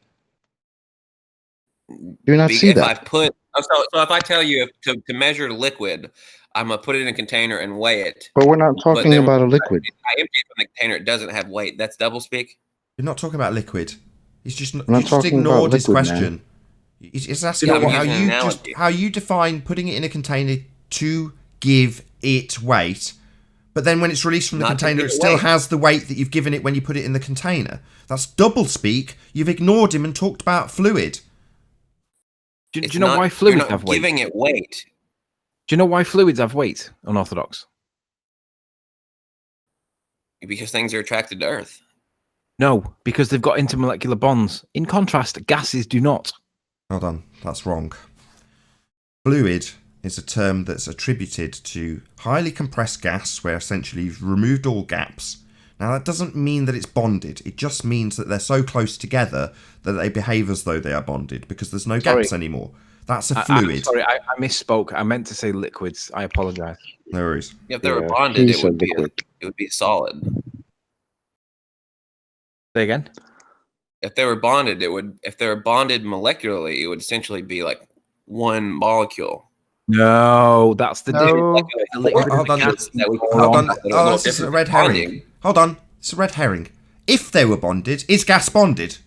Do you not see If that? I put so if I tell you to measure liquid, I'm gonna put it in a container and weigh it. But we're not talking then about a when liquid. I empty it from the container, it doesn't have weight. That's doublespeak. You're not talking about liquid. He's just not you just talking ignored about his liquid, question. man. He's asking Yeah, I'm how using an you analogy. how you define putting it in a container to give it weight, but then when it's released from the Not to container, give it it still weight. has the weight that you've given it when you put it in the container. That's double speak. You've ignored him and talked about fluid. Do It's you know not- why you're fluids not have weight? giving it weight Do you know why fluids have weight, Unorthodox? because things are attracted to Earth. No, because they've got intermolecular bonds. In contrast, gases do not. Hold on, that's wrong. Fluid is a term that's attributed to highly compressed gas where essentially you've removed all gaps. Now that doesn't mean that it's bonded, it just means that they're so close together that they behave as though they are bonded because there's no gaps Sorry. anymore. That's a I'm fluid. sorry, I misspoke. I meant to say liquids. I apologize. No worries. If they were Yeah, bonded, he it would said be liquid. it would be solid. Say again? If they were bonded, if they were bonded molecularly, it would essentially be like one molecule. No, that's the No. difference. The liquid Hold on, and the gas that we are Hold on- on. Oh, this is a red herring. Hold on. It's a red herring. If they were bonded, is gas bonded?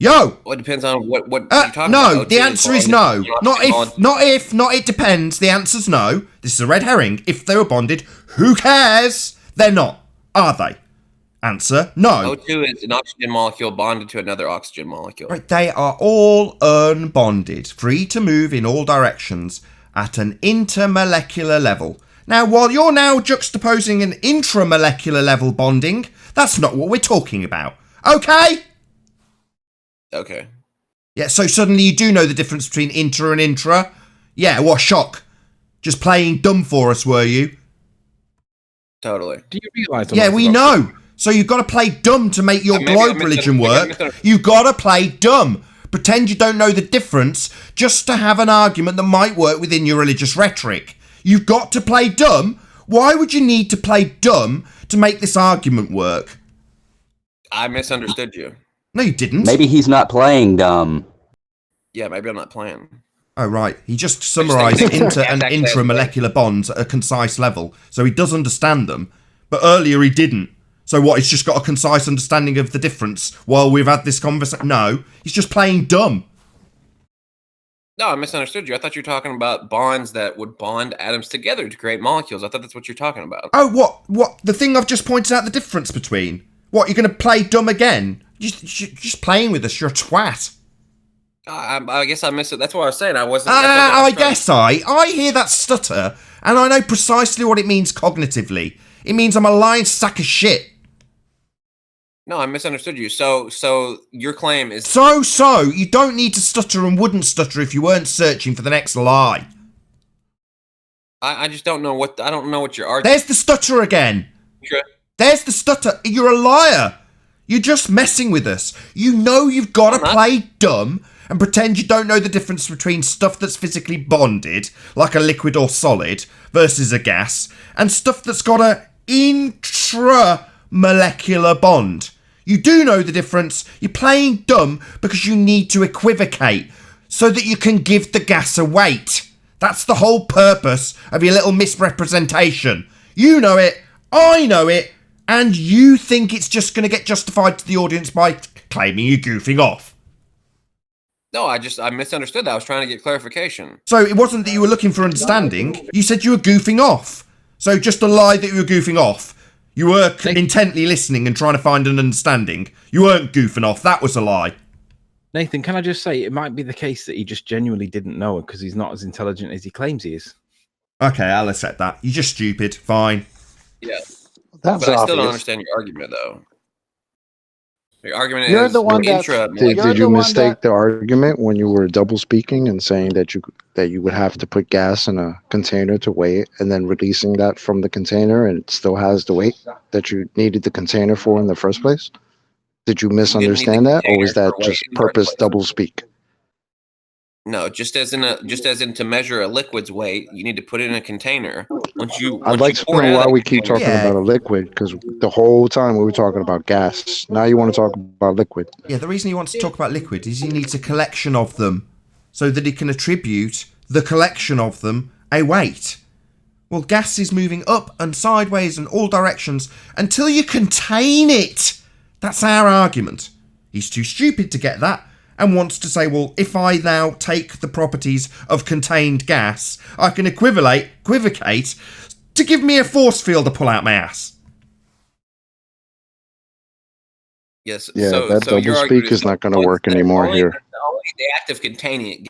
Yo! Well, it depends on what you're talking No, about. the answer is no. Not if, it depends. No. This is a red herring. If they were bonded, who cares? They're not, are they? Answer, no. O2 is an oxygen molecule bonded to another oxygen molecule. Right, they are all unbonded, free to move in all directions at an intermolecular level. Now, while you're now juxtaposing an intramolecular level bonding, that's not what we're talking about. Okay? Okay. Yeah, so suddenly you do know the difference between inter and intra? Yeah, what shock. Just playing dumb for us, were you? Totally. Do you realise? Yeah, we know. So you've got to play dumb to make your globe religion work. You've got to play dumb. Pretend you don't know the difference just to have an argument that might work within your religious rhetoric. You've got to play dumb. Why would you need to play dumb to make this argument work? I misunderstood you. No, you didn't. Maybe he's not playing dumb. Yeah, maybe I'm not playing. Oh, right. He just summarised inter and intramolecular bonds at a concise level, so he does understand them. But earlier he didn't. So what, he's just got a concise understanding of the difference while we've had this conversation? No, he's just playing dumb. No, I misunderstood you. I thought you were talking about bonds that would bond atoms together to create molecules. I thought that's what you're talking about. Oh, what? The thing I've just pointed out the difference between? What, you're going to play dumb again? You're just playing with us, you're a twat. I guess I missed it. That's what I was saying. I wasn't. I hear that stutter, and I know precisely what it means cognitively. It means I'm a lying sack of shit. No, I misunderstood you. So your claim is So you don't need to stutter and wouldn't stutter if you weren't searching for the next lie. I just don't know what you're arguing. There's the stutter again. Sure. There's the stutter. You're a liar. You're just messing with us. You know you've got to play dumb and pretend you don't know the difference between stuff that's physically bonded, like a liquid or solid, versus a gas, and stuff that's got a intramolecular bond. You do know the difference. You're playing dumb because you need to equivocate so that you can give the gas a weight. That's the whole purpose of your little misrepresentation. You know it, I know it, and you think it's just going to get justified to the audience by claiming you're goofing off. No, I misunderstood that. I was trying to get clarification. So it wasn't that you were looking for understanding. You said you were goofing off. So just a lie that you were goofing off. You were intently listening and trying to find an understanding. You weren't goofing off. That was a lie. Nathan, can I just say, it might be the case that he just genuinely didn't know because he's not as intelligent as he claims he is. Okay, I'll accept that. You're just stupid. Fine. Yeah. That's but I still don't obvious. understand your argument, though. Your argument You're is the one that- Did you mistake the argument when you were double speaking and saying that you would have to put gas in a container to weigh it and then releasing that from the container and it still has the weight that you needed the container for in the first place? Did you misunderstand that, or was that just purpose double speak? No, just as in to measure a liquid's weight, you need to put it in a container. I'd like to know why we keep talking about a liquid, because the whole time we were talking about gas. Now you want to talk about liquid. Yeah, the reason he wants to talk about liquid is he needs a collection of them so that he can attribute the collection of them a weight. Well, gas is moving up and sideways in all directions until you contain it. That's our argument. He's too stupid to get that and wants to say, well, if I now take the properties of contained gas, I can equivocate to give me a force field to pull out my ass. Yes. Yeah, so, that so your double argument speak is not going to work only- anymore only here. the act of containing it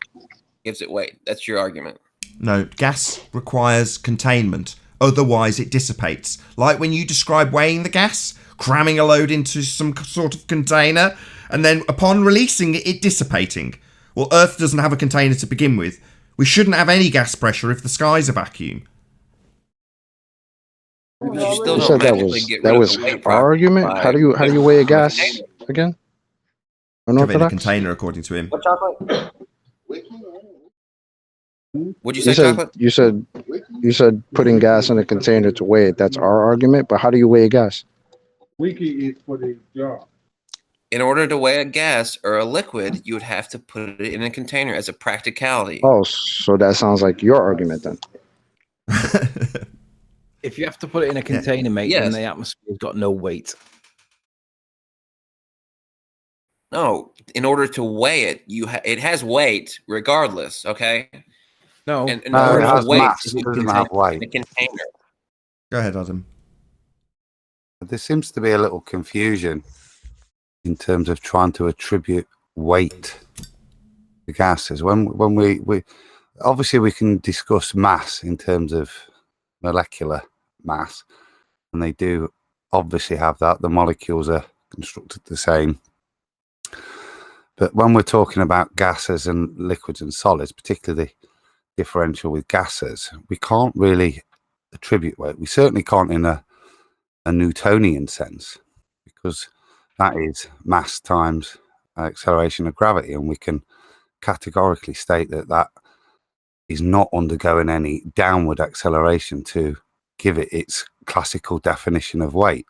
gives it weight. That's your argument. No, gas requires containment. Otherwise, it dissipates. Like when you describe weighing the gas, cramming a load into some sort of container, and then upon releasing it, it dissipating. Well, Earth doesn't have a container to begin with. We shouldn't have any gas pressure if the sky's a vacuum. But you still You don't said that magically was get that rid of was the weight our argument. by- How do you weigh a gas again? Have it in a Unorthodox? container, according to him. What'd you say, Chocolate? You said putting gas in a container to weigh it. That's our argument. But how do you weigh a gas? In order to weigh a gas or a liquid, you would have to put it in a container as a practicality. Oh, so that sounds like your argument then. If you have to put it in a container, mate, then Yes. the atmosphere's got no weight. No, in order to weigh it, it has weight regardless. Okay. No, and in No, order it to has weigh mass, it it doesn't have weight. in a container. Go ahead, Adam. There seems to be a little confusion in terms of trying to attribute weight to gases. When we obviously we can discuss mass in terms of molecular mass, and they do obviously have that. The molecules are constructed the same. But when we're talking about gases and liquids and solids, particularly the differential with gases, we can't really attribute weight. We certainly can't in a Newtonian sense, because that is mass times acceleration of gravity, and we can categorically state that that is not undergoing any downward acceleration to give it its classical definition of weight.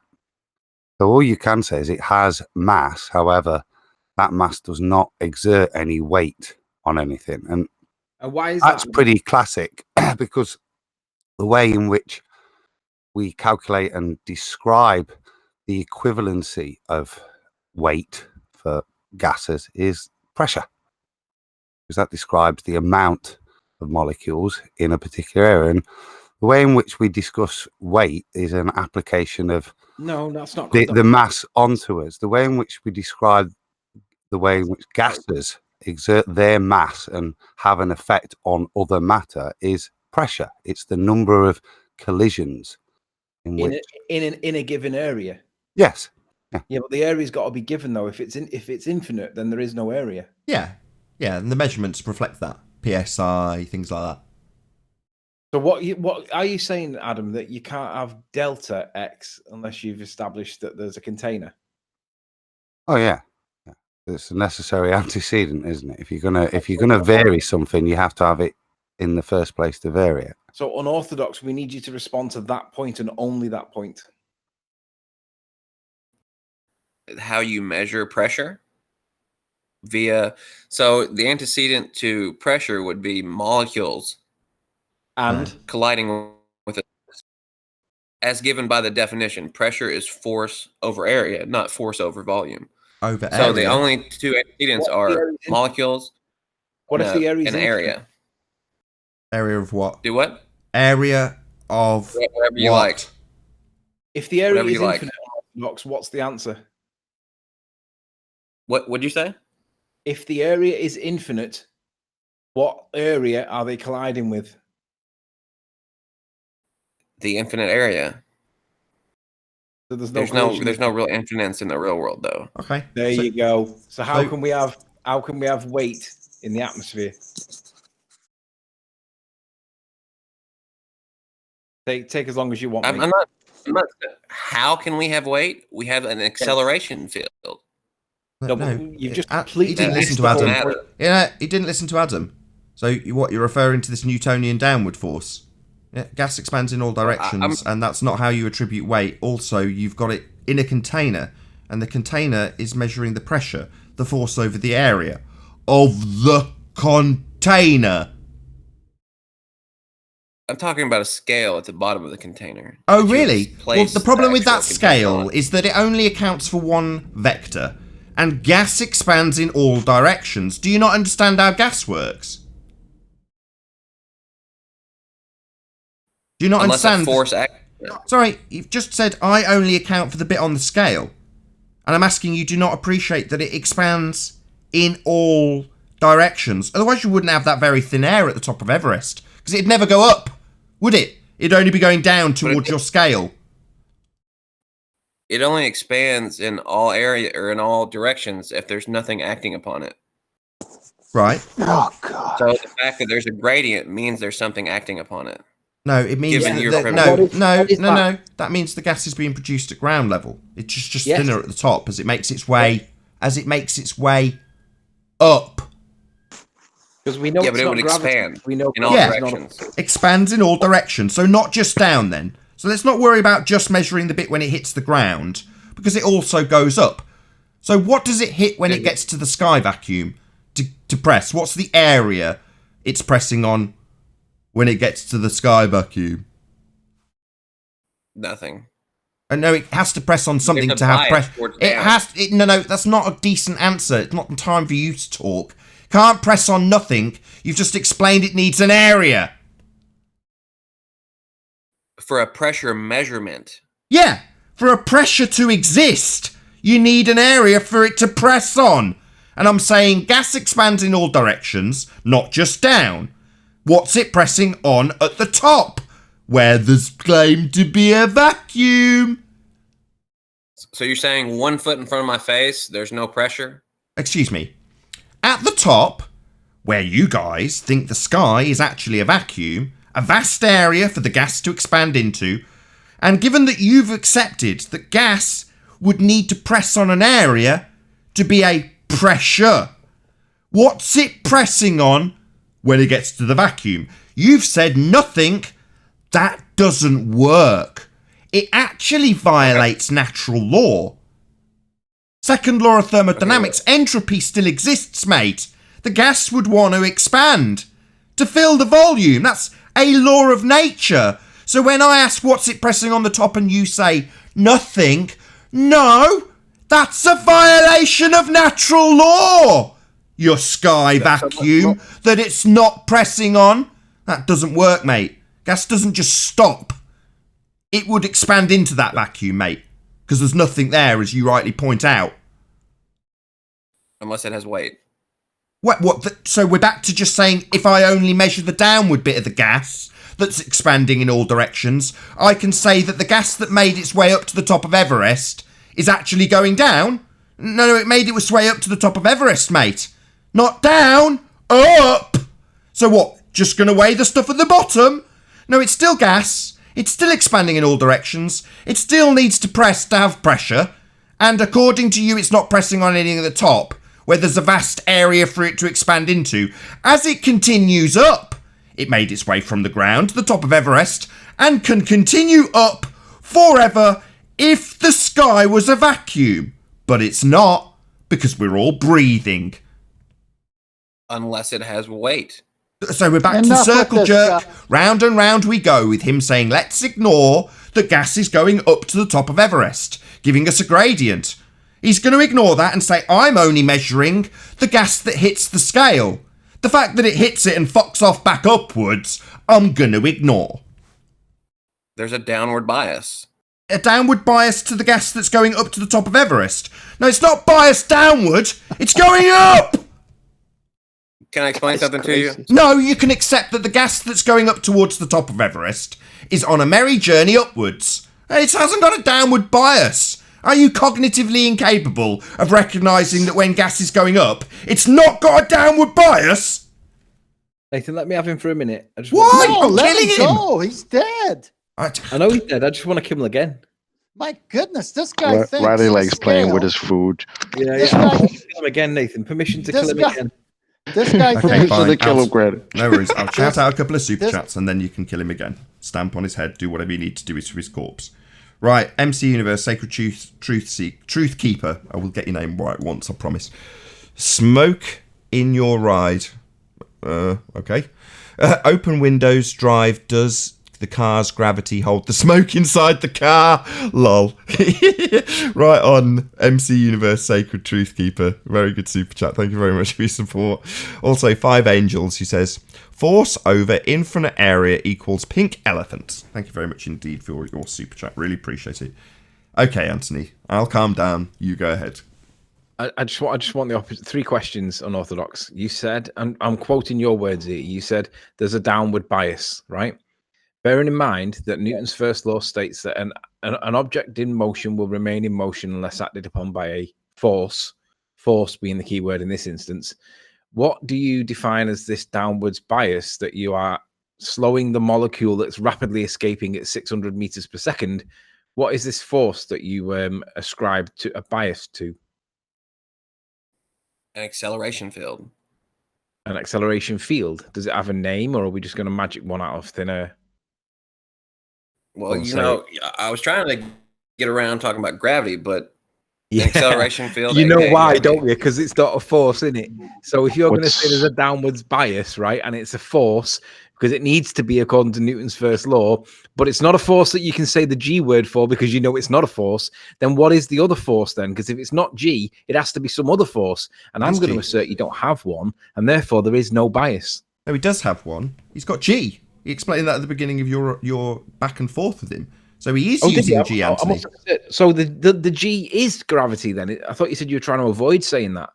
So all you can say is it has mass, however, that mass does not exert any weight on anything. And why is that's that? pretty classic, because the way in which we calculate and describe the equivalency of weight for gases is pressure, because that describes the amount of molecules in a particular area. And the way in which we discuss weight is an application of No, that's not the mass onto us. The way in which we describe the way in which gases exert their mass and have an effect on other matter is pressure. It's the number of collisions in which in a given area. yes. Yeah, but the area's got to be given though. If it's infinite, then there is no area. Yeah, and the measurements reflect that. PSI, things like that. So what are you saying, Adam? That you can't have delta X unless you've established that there's a container? Oh yeah. It's a necessary antecedent, isn't it? If you're gonna vary something, you have to have it in the first place to vary it. So unorthodox, we need you to respond to that point and only that point. How you measure pressure so the antecedent to pressure would be molecules and colliding with it. As given by the definition, pressure is force over area, not force over volume. Over so area. the only two antecedents are molecules What if the area is an area? Area of what? Do what? Area of Whatever you what? like. If the area Whatever is you like. infinite, Orthodox, what's the answer? What would you say? If the area is infinite, what area are they colliding with? The infinite area. So there's there's no real infinite in the real world, though. Okay. There So- you go. So how so- can we have weight in the atmosphere? Take as long as you want. I'm mate. not. How can we have weight? We have an acceleration field. No, but you've just he completed didn't That's listen to the Adam. matter. Yeah, he didn't listen to Adam. So what you're referring to this Newtonian downward force? Yeah, gas expands in all directions, and that's not how you attribute weight. Also, you've got it in a container, and the container is measuring the pressure, the force over the area of the container. I'm talking about a scale at the bottom of the container. Oh, that you really? Well, place the problem with that actual container scale on. is that it only accounts for one vector, and gas expands in all directions. Do you not understand how gas works? Do you not Unless a understand? force Sorry, you've just said I only account for the bit on the scale. And I'm asking you, do not appreciate that it expands in all directions. Otherwise you wouldn't have that very thin air at the top of Everest. Because it'd never go up, would it? It'd only be going down towards your scale. It only expands in all area or in all directions if there's nothing acting upon it. Right. Oh, God. So the fact that there's a gradient means there's something acting upon it. No, it means Given your that primitive- no. That means the gas is being produced at ground level. It's just Yes. thinner at the top as it makes its way up. Because we know Yeah, it's but it not would gravity. expand We know in all Yeah. directions. Expands in all directions, so not just down then. So let's not worry about just measuring the bit when it hits the ground, because it also goes up. So what does it hit when it gets to the sky vacuum to press? What's the area it's pressing on when it gets to the sky vacuum? Nothing. And no, it has to press on something There's a to have bias press. towards It down. has. No, that's not a decent answer. It's not the time for you to talk. Can't press on nothing. You've just explained it needs an area. For a pressure measurement. Yeah, for a pressure to exist, you need an area for it to press on. And I'm saying gas expands in all directions, not just down. What's it pressing on at the top, where there's claimed to be a vacuum? So you're saying 1 foot in front of my face, there's no pressure? Excuse me. At the top, where you guys think the sky is actually a vacuum, a vast area for the gas to expand into, and given that you've accepted that gas would need to press on an area to be a pressure, what's it pressing on when it gets to the vacuum? You've said nothing. That doesn't work. It actually violates natural law. Second law of thermodynamics, entropy still exists, mate. The gas would want to expand to fill the volume. That's a law of nature. So when I ask what's it pressing on the top and you say nothing, no, that's a violation of natural law. Your sky vacuum that it's not pressing on. That doesn't work, mate. Gas doesn't just stop. It would expand into that vacuum, mate, because there's nothing there, as you rightly point out. Unless it has weight. So we're back to just saying if I only measure the downward bit of the gas that's expanding in all directions, I can say that the gas that made its way up to the top of Everest is actually going down. No, it made its way up to the top of Everest, mate. Not down, up. So what, just going to weigh the stuff at the bottom? No, it's still gas. It's still expanding in all directions. It still needs to press to have pressure. And according to you, it's not pressing on anything at the top, where there's a vast area for it to expand into. As it continues up, it made its way from the ground to the top of Everest and can continue up forever if the sky was a vacuum. But it's not, because we're all breathing. Unless it has weight. So we're back to the circle jerk. Round and round we go with him saying, let's ignore that gas is going up to the top of Everest, giving us a gradient. He's going to ignore that and say, I'm only measuring the gas that hits the scale. The fact that it hits it and fucks off back upwards, I'm gonna ignore. There's a downward bias. A downward bias to the gas that's going up to the top of Everest. No, it's not biased downward. It's going up. Can I explain something to you? No, you can accept that the gas that's going up towards the top of Everest is on a merry journey upwards. It hasn't got a downward bias. Are you cognitively incapable of recognising that when gas is going up, it's not got a downward bias? Nathan, let me have him for a minute. I just Why? No, I'm let killing him him. go. He's dead. I know he's dead. I just want to kill him again. My goodness, this guy thinks. Riley the likes playing scale- with his food. Yeah, This yeah. guy- I want to kill him again, Nathan. Permission to This kill him guy- again. This guy Okay, thinks. fine. the kill him credit. No worries. I'll shout out a couple of super this- chats and then you can kill him again. Stamp on his head. Do whatever you need to do to his corpse. Right, MC Universe, Sacred Truth Keeper. I will get your name right once, I promise. Smoke in your ride. Okay. Open windows, drive. Does the car's gravity hold the smoke inside the car? Lol. Right on, MC Universe, Sacred Truth Keeper. Very good super chat. Thank you very much for your support. Also, 5 Angels, who says, force over infinite area equals pink elephant. Thank you very much indeed for your super chat. Really appreciate it. Okay, Anthony, I'll calm down. You go ahead. I just want the opposite. 3 questions, unorthodox. You said, and I'm quoting your words here. You said there's a downward bias, right? Bearing in mind that Newton's first law states that an object in motion will remain in motion unless acted upon by a force being the key word in this instance. What do you define as this downwards bias that you are slowing the molecule that's rapidly escaping at 600 meters per second? What is this force that you ascribe to a bias to? An acceleration field. An acceleration field. Does it have a name, or are we just going to magic one out of thin air? Well, you know, I was trying to get around talking about gravity, but Yeah. an acceleration field. You know aka why, gravity. don't you? Because it's not a force, in it. So if you're going to say there's a downwards bias, right, and it's a force because it needs to be according to Newton's first law, but it's not a force that you can say the G word for because you know it's not a force, then what is the other force then? Because if it's not G, it has to be some other force. And I'm It's going to G. assert you don't have one, and therefore there is no bias. No, he does have one. He's got G. He explained that at the beginning of your back and forth with him. So he is Oh, did using you? G, I Anthony. must have said- So the G is gravity then? I thought you said you were trying to avoid saying that.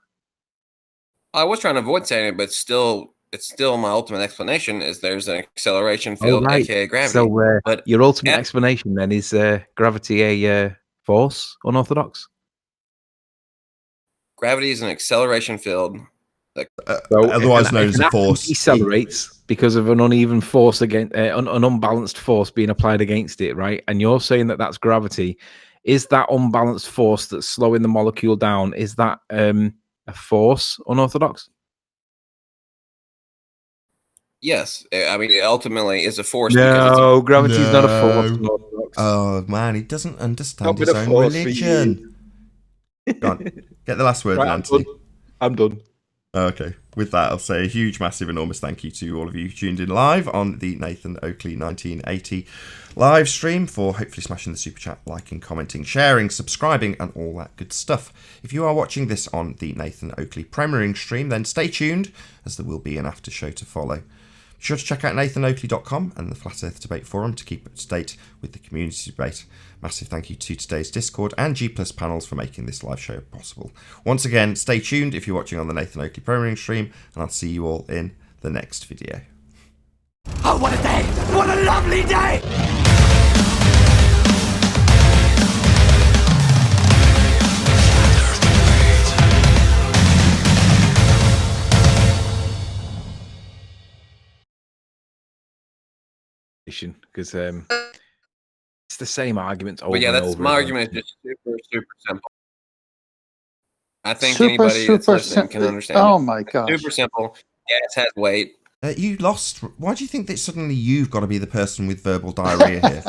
I was trying to avoid saying it, but it's still my ultimate explanation is there's an acceleration field, aka gravity. So but your ultimate explanation then is gravity a force, unorthodox? gravity is an acceleration field. So otherwise known as an a atom force. decelerates because of an uneven force against an unbalanced force being applied against it, right? And you're saying that that's gravity. Is that unbalanced force that's slowing the molecule down? Is that a force, unorthodox? Yes, I mean it ultimately is a force. No, gravity's not a force. No. Unorthodox. Oh man, he doesn't understand Not his been a own force for religion. Go on, get the last word, Right, then, I'm Anthony. done. I'm done. Okay, with that, I'll say a huge, massive, enormous thank you to all of you who tuned in live on the Nathan Oakley 1980 live stream for hopefully smashing the super chat, liking, commenting, sharing, subscribing, and all that good stuff. If you are watching this on the Nathan Oakley premiering stream, then stay tuned, as there will be an after show to follow. Be sure to check out nathanoakley.com and the Flat Earth Debate Forum to keep up to date with the community debate. Massive thank you to today's Discord and G Plus panels for making this live show possible. Once again, stay tuned if you're watching on the Nathan Oakley premiering stream, and I'll see you all in the next video. Oh, what a day! What a lovely day! Because it's the same arguments over But yeah, and that's over my again. argument is just super simple. I think Super, anybody that's super listening can simple. understand. Oh it. my gosh. Super simple. Gas has weight. You lost. Why do you think that suddenly you've got to be the person with verbal diarrhea here?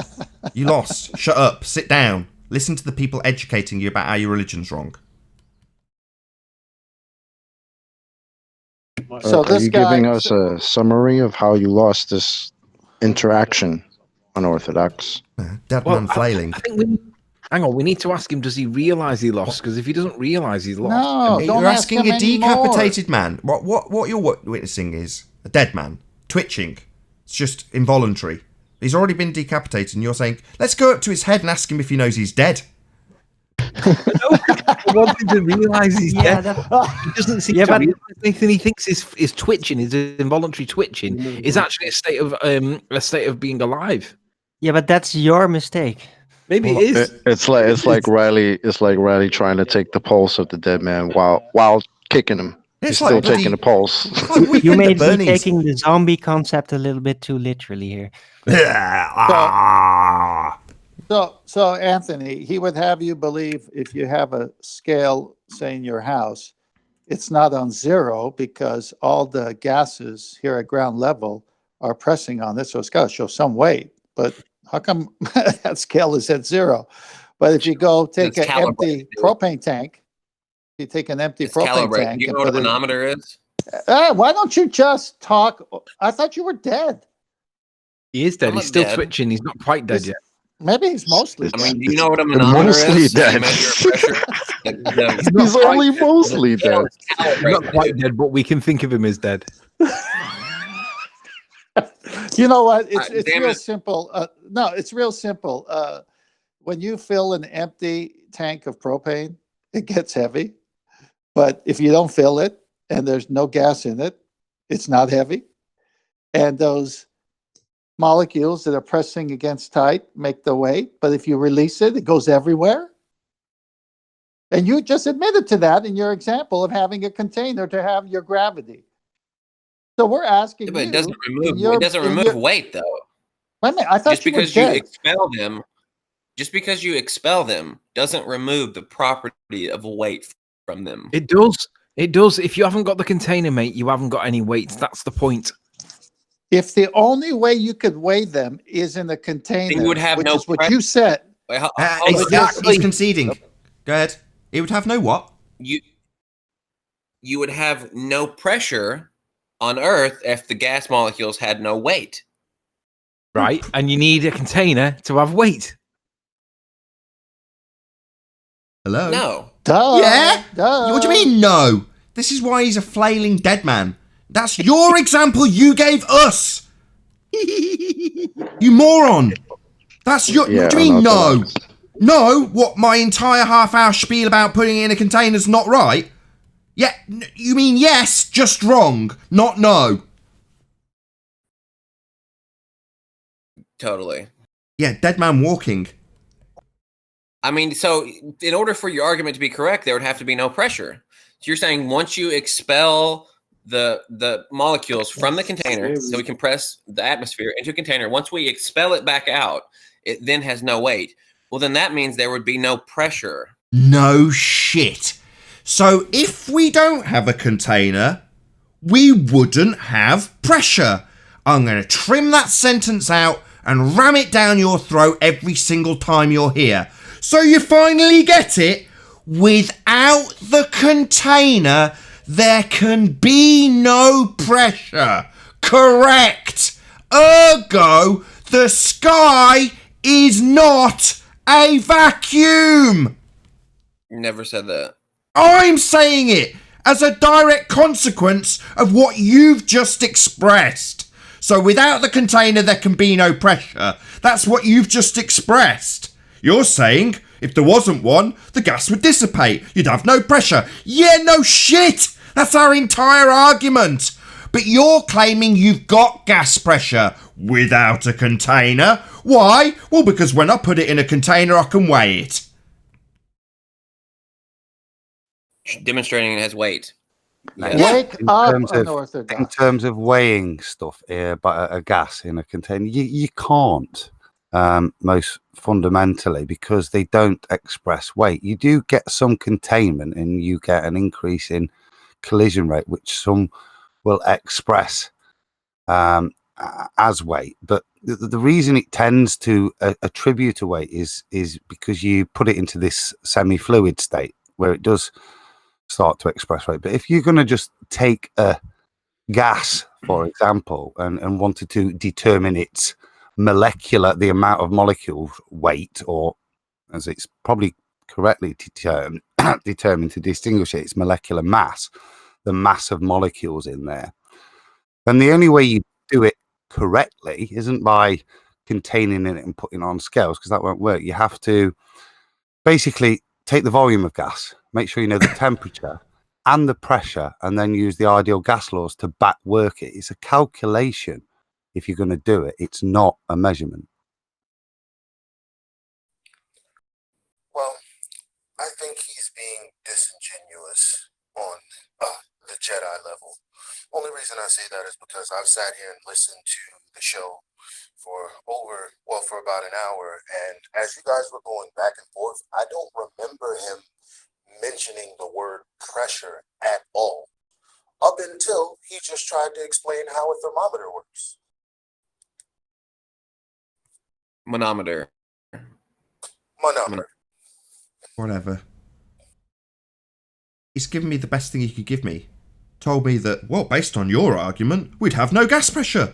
You lost. Shut up. Sit down. Listen to the people educating you about how your religion's wrong. So Are this you guy- giving us a summary of how you lost this interaction, unorthodox? Dead man flailing. I think Hang on, we need to ask him, does he realise he lost? Because if he doesn't realise he's lost... No, don't You're ask asking him a anymore. decapitated man. What you're witnessing is a dead man twitching. It's just involuntary. He's already been decapitated, and you're saying, let's go up to his head and ask him if he knows he's dead. I want him to realise he's dead. He doesn't seem to realise anything. He thinks his twitching, his involuntary twitching, is actually a state of being alive. Yeah, but that's your mistake. Maybe it is. It's like Riley. It's like Riley trying to take the pulse of the dead man while kicking him. He's like still bloody- taking the pulse. You may be taking the zombie concept a little bit too literally here. So Anthony, he would have you believe if you have a scale, say in your house, it's not on zero because all the gases here at ground level are pressing on it, so it's got to show some weight. But how come that scale is at zero? But if you go take It's an empty propane tank, you take an empty propane Calibrate. tank. Do you and know what a put it- manometer is? Why don't you just talk? I thought you were dead. He is dead. I'm He's not still dead. twitching. He's not quite dead yet. Maybe he's mostly I dead. mean, do you know what a manometer mostly is? dead. You measure pressure. He's only mostly dead. He's not quite dead, but we can think of him as dead. You know what? It's damn real it. simple. No, it's real simple. When you fill an empty tank of propane, it gets heavy. But if you don't fill it and there's no gas in it, it's not heavy. And those molecules that are pressing against tight make the weight. But if you release it, it goes everywhere. And you just admitted to that in your example of having a container to have your gravity. So we're asking Yeah, but you. it doesn't remove. in your- It doesn't in remove your- weight, though. Wait a minute, I thought Just you were because you dead. expel them, doesn't remove the property of weight from them. It does. It does. If you haven't got the container, mate, you haven't got any weight. That's the point. If the only way you could weigh them is in a container, Then you would have which no is what pressure. you said. Wait, He's conceding. Go ahead. He would have no what? You would have no pressure on Earth if the gas molecules had no weight. Right? And you need a container to have weight. Hello? No. Duh. Yeah? Duh. What do you mean, no? This is why he's a flailing dead man. That's your example you gave us. You moron. That's your. Yeah, what do you mean, I'm not no? No? What, my entire half-hour spiel about putting it in a container's not right? Yeah, you mean yes, just wrong, not no. Totally. Yeah, dead man walking. I mean, so in order for your argument to be correct, there would have to be no pressure. So you're saying once you expel the molecules from the container, so we compress the atmosphere into a container, once we expel it back out, it then has no weight. Well, then that means there would be no pressure. No shit. So if we don't have a container, we wouldn't have pressure. I'm going to trim that sentence out and ram it down your throat every single time you're here. So you finally get it. Without the container, there can be no pressure. Correct. Ergo, the sky is not a vacuum. Never said that. I'm saying it as a direct consequence of what you've just expressed. So without the container, there can be no pressure. That's what you've just expressed. You're saying if there wasn't one, the gas would dissipate. You'd have no pressure. Yeah, no shit. That's our entire argument. But you're claiming you've got gas pressure without a container. Why? Well, because when I put it in a container, I can weigh it. Demonstrating it has weight. Wake in up, terms of unorthodox. in terms of weighing stuff, but a gas in a container, you can't. Most fundamentally, because they don't express weight. You do get some containment, and you get an increase in collision rate, which some will express as weight. But the reason it tends to attribute to weight is because you put it into this semi-fluid state where it does start to express weight. But if you're going to just take a gas, for example, and wanted to determine its the amount of molecule weight or as it's probably correctly determined to distinguish it, it's molecular mass, the mass of molecules in there. And the only way you do it correctly isn't by containing it and putting it on scales, because that won't work. You have to basically take the volume of gas, make sure you know the temperature and the pressure, and then use the ideal gas laws to back work it. It's a calculation if you're going to do it. It's not a measurement. Well, I think he's being disingenuous on the Jedi level. Only reason I say that is because I've sat here and listened to the show for about an hour, and as you guys were going back and forth, I don't remember him mentioning the word pressure at all, up until he just tried to explain how a thermometer works. Manometer. Whatever. He's given me the best thing he could give me. Told me that, well, based on your argument, we'd have no gas pressure.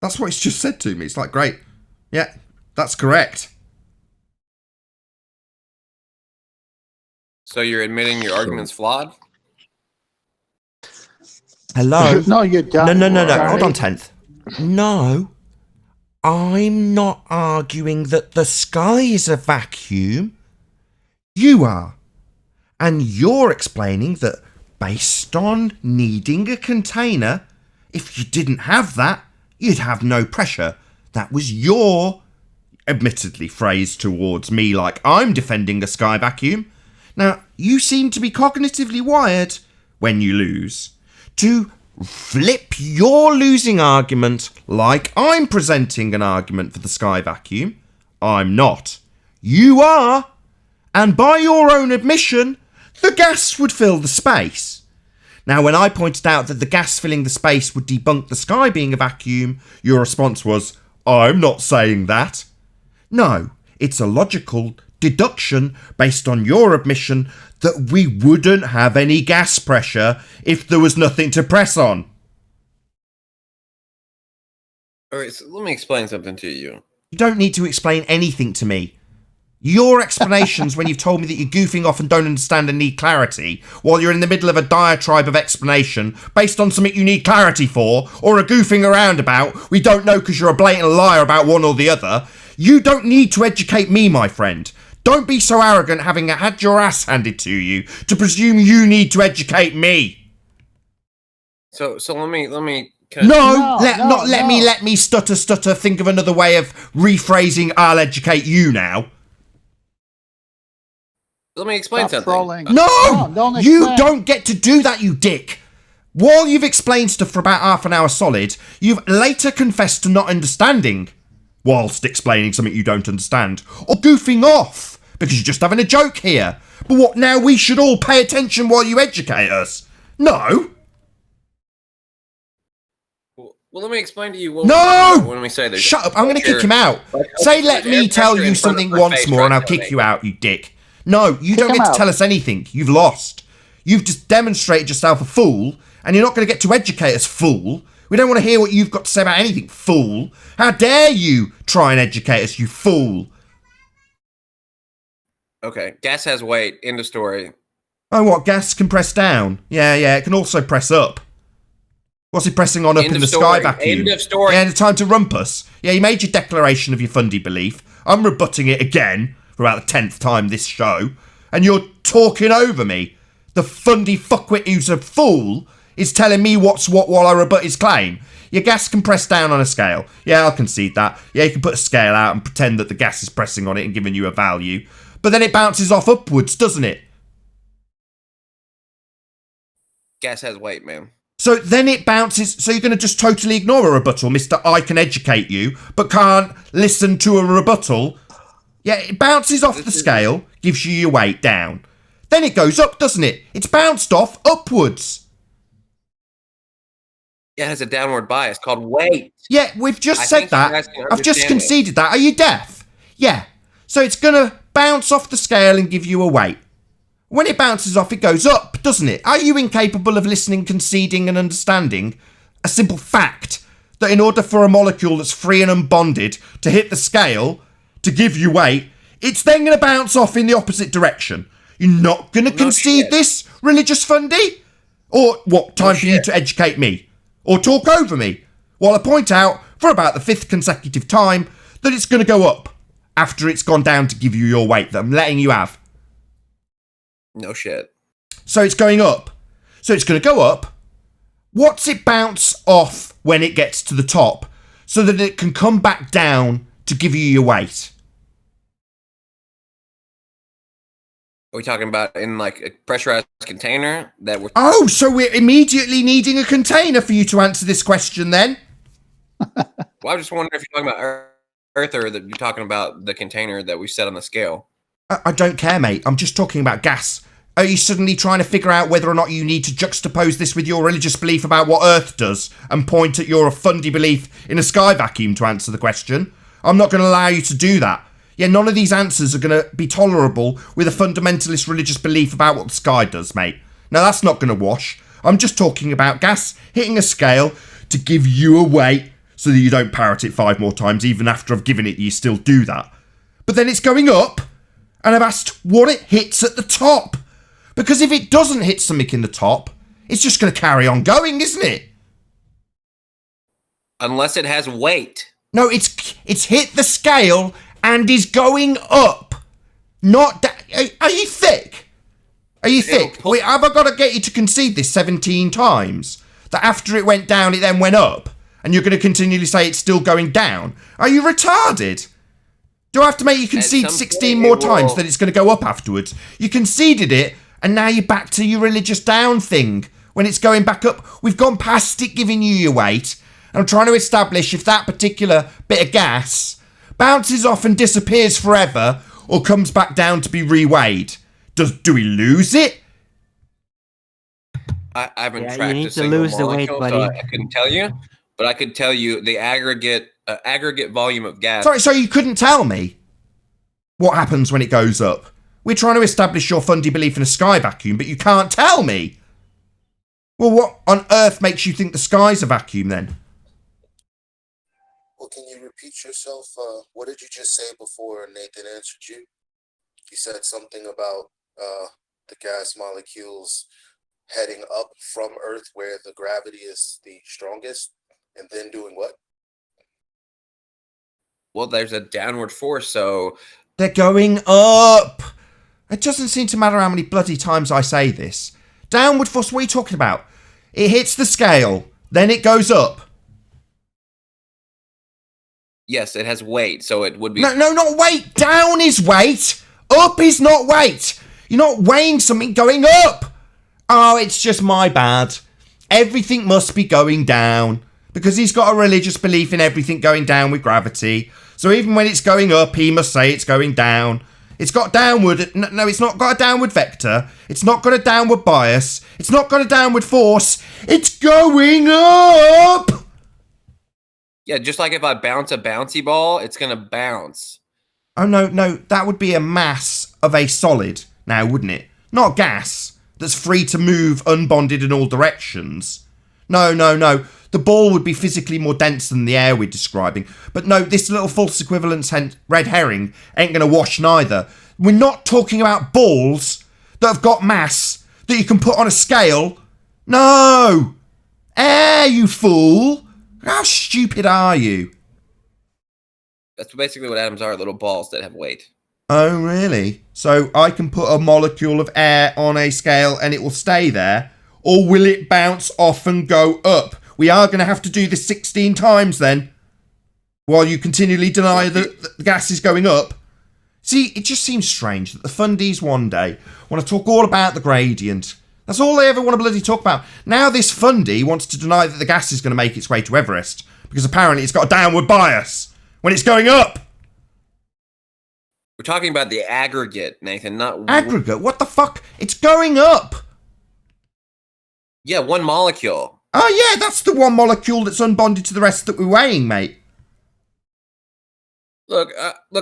That's what he's just said to me. It's like, great. Yeah, that's correct. So you're admitting your argument's flawed? Hello? No, you don't. No. Hold on, 10th. No. I'm not arguing that the sky is a vacuum. You are. And you're explaining that based on needing a container, if you didn't have that, you'd have no pressure. That was your, admittedly phrased towards me like I'm defending a sky vacuum. Now, you seem to be cognitively wired, when you lose, to flip your losing argument like I'm presenting an argument for the sky vacuum. I'm not. You are. And by your own admission, the gas would fill the space. Now, when I pointed out that the gas filling the space would debunk the sky being a vacuum, your response was, I'm not saying that. No, it's a logical deduction based on your admission that we wouldn't have any gas pressure if there was nothing to press on. All right, so let me explain something to you. You don't need to explain anything to me. Your explanations when you've told me that you're goofing off and don't understand and need clarity, while you're in the middle of a diatribe of explanation based on something you need clarity for, or are goofing around about, we don't know because you're a blatant liar about one or the other. You don't need to educate me, my friend. Don't be so arrogant having had your ass handed to you to presume you need to educate me. So let me Let me stutter, think of another way of rephrasing I'll educate you now. Let me explain Stop something. trolling. No! Don't You explain. don't get to do that, you dick! While you've explained stuff for about half an hour solid, you've later confessed to not understanding, whilst explaining something you don't understand, or goofing off, because you're just having a joke here. But what, now we should all pay attention while you educate us? No! Well, let me explain to you what No! when we say this. Shut up, I'm going to kick him out. Say let me tell you something once more and I'll kick you out, you dick. No, you don't him get to out. tell us anything. You've lost. You've just demonstrated yourself a fool, and you're not going to get to educate us, fool. We don't want to hear what you've got to say about anything, fool. How dare you try and educate us, you fool. Okay, gas has weight. End of story. Oh, what, gas can press down? Yeah, it can also press up. What's it pressing on up End in of the story. sky vacuum? End of story. Yeah, it's time to rumpus. Yeah, you made your declaration of your fundy belief. I'm rebutting it again for about the 10th time this show. And you're talking over me. The fundy fuckwit who's a fool is telling me what's what while I rebut his claim. Your gas can press down on a scale. Yeah, I'll concede that. Yeah, you can put a scale out and pretend that the gas is pressing on it and giving you a value. But then it bounces off upwards, doesn't it? Gas has weight, man. So then it bounces. So you're going to just totally ignore a rebuttal, Mr. I can educate you, but can't listen to a rebuttal. Yeah, it bounces off the scale, gives you your weight down. Then it goes up, doesn't it? It's bounced off upwards. Yeah, it has a downward bias called weight. Yeah, we've just I said think you that. guys can I've just understand it. conceded that. Are you deaf? Yeah. So it's going to bounce off the scale and give you a weight. When it bounces off, it goes up, doesn't it? Are you incapable of listening, conceding, and understanding a simple fact that in order for a molecule that's free and unbonded to hit the scale, to give you weight, it's then going to bounce off in the opposite direction. You're not going to concede this, religious fundy? Or what, time for you to educate me? Or talk over me? While I point out, for about the 5th consecutive time, that it's going to go up after it's gone down to give you your weight that I'm letting you have. No shit. So it's going up. So it's going to go up. What's it bounce off when it gets to the top so that it can come back down to give you your weight? Are we talking about in like a pressurized container that we're... Oh, so we're immediately needing a container for you to answer this question then? Well, I was just wondering if you're talking about Earth or that you're talking about the container that we set on the scale. I don't care, mate. I'm just talking about gas. Are you suddenly trying to figure out whether or not you need to juxtapose this with your religious belief about what Earth does and point at your fundy belief in a sky vacuum to answer the question? I'm not going to allow you to do that. Yeah, none of these answers are going to be tolerable with a fundamentalist religious belief about what the sky does, mate. Now, that's not going to wash. I'm just talking about gas hitting a scale to give you a weight so that you don't parrot it 5 more times. Even after I've given it, you still do that. But then it's going up, and I've asked what it hits at the top. Because if it doesn't hit something in the top, it's just going to carry on going, isn't it? Unless it has weight. No, it's hit the scale and is going up. Not are you thick? Are you thick? Wait, have I got to get you to concede this 17 times? That after it went down, it then went up? And you're going to continually say it's still going down? Are you retarded? Do I have to make you concede 16 more times that it's going to go up afterwards? You conceded it, and now you're back to your religious down thing. When it's going back up, we've gone past it giving you your weight. And I'm trying to establish if that particular bit of gas bounces off and disappears forever or comes back down to be reweighed. Do we lose it? I haven't Yeah, tracked you need a to single lose the weight, molecule, buddy. so I couldn't tell you. But I could tell you the aggregate volume of gas. Sorry, so you couldn't tell me what happens when it goes up? We're trying to establish your fundy belief in a sky vacuum, but you can't tell me. Well, what on earth makes you think the sky's a vacuum then? Well, can you repeat yourself? What did you just say before Nathan answered you? You said something about the gas molecules heading up from Earth where the gravity is the strongest, and then doing what? Well, there's a downward force, so... They're going up! It doesn't seem to matter how many bloody times I say this. Downward force, what are you talking about? It hits the scale, then it goes up. Yes, it has weight, so it would be... No, not weight! Down is weight! Up is not weight! You're not weighing something going up! Oh, it's just my bad. Everything must be going down. Because he's got a religious belief in everything going down with gravity. So even when it's going up, he must say it's going down. It's got downward... No, it's not got a downward vector. It's not got a downward bias. It's not got a downward force. It's going up! Yeah, just like if I bounce a bouncy ball, it's going to bounce. Oh, no, that would be a mass of a solid now, wouldn't it? Not gas that's free to move unbonded in all directions. No. The ball would be physically more dense than the air we're describing. But no, this little false equivalence red herring ain't going to wash neither. We're not talking about balls that have got mass that you can put on a scale. No! Air, you fool! How stupid are you? That's basically what atoms are, little balls that have weight. Oh, really? So I can put a molecule of air on a scale and it will stay there? Or will it bounce off and go up? We are going to have to do this 16 times then. While you continually deny that the gas is going up. See, it just seems strange that the fundies one day want to talk all about the gradient. That's all they ever want to bloody talk about. Now this fundy wants to deny that the gas is going to make its way to Everest. Because apparently it's got a downward bias. When it's going up. We're talking about the aggregate, Nathan, not... Aggregate? What the fuck? It's going up. Yeah, one molecule. Oh yeah, that's the one molecule that's unbonded to the rest that we're weighing, mate. Look,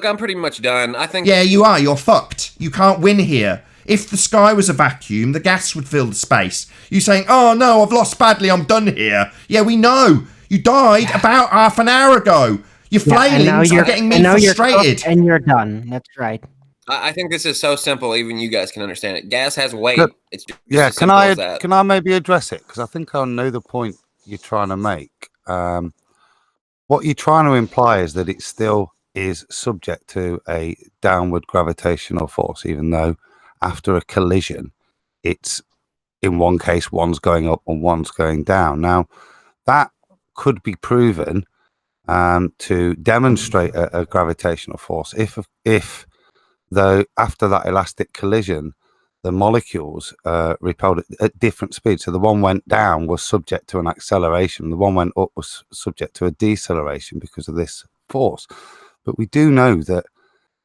I'm pretty much done. I think... Yeah, you are. You're fucked. You can't win here. If the sky was a vacuum, the gas would fill the space. You saying, oh no, I've lost badly, I'm done here. Yeah, we know. You died about half an hour ago. You're Yeah, and flailing, now you're you're getting me and now you're frustrated. cooked and you're done. That's right. I think this is so simple, even you guys can understand it. Gas has weight. Look, It's just Yeah, as simple as that. can I maybe address it? Because I think I know the point you're trying to make. What you're trying to imply is that it still is subject to a downward gravitational force, even though after a collision, it's in one case one's going up and one's going down. Now, that could be proven to demonstrate a gravitational force if though after that elastic collision, the molecules repelled at different speeds. So the one went down was subject to an acceleration. The one went up was subject to a deceleration because of this force. But we do know that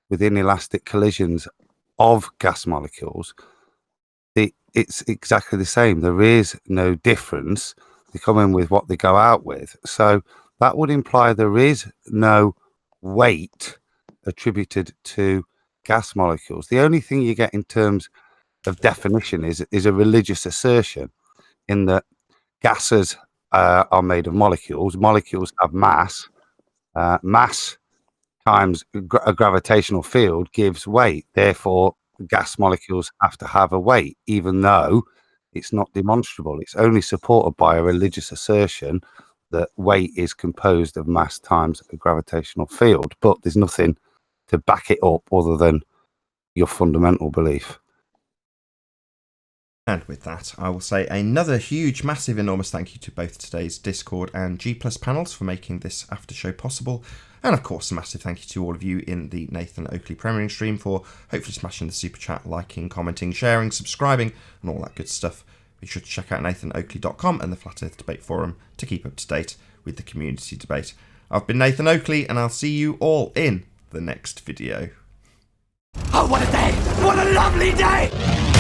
within elastic collisions of gas molecules, it's exactly the same. There is no difference. They come in with what they go out with. So that would imply there is no weight attributed to gas molecules. The only thing you get in terms of definition is a religious assertion, in that gases are made of molecules. Molecules have mass. Mass times a gravitational field gives weight. Therefore, gas molecules have to have a weight, even though it's not demonstrable. It's only supported by a religious assertion that weight is composed of mass times a gravitational field. But there's nothing to back it up other than your fundamental belief. And with that, I will say another huge, massive, enormous thank you to both today's Discord and G Plus panels for making this after show possible. And of course, a massive thank you to all of you in the Nathan Oakley premiering stream for hopefully smashing the super chat, liking, commenting, sharing, subscribing, and all that good stuff. Be sure to check out nathanoakley.com and the Flat Earth Debate Forum to keep up to date with the community debate. I've been Nathan Oakley, and I'll see you all in the next video. Oh, what a day! What a lovely day!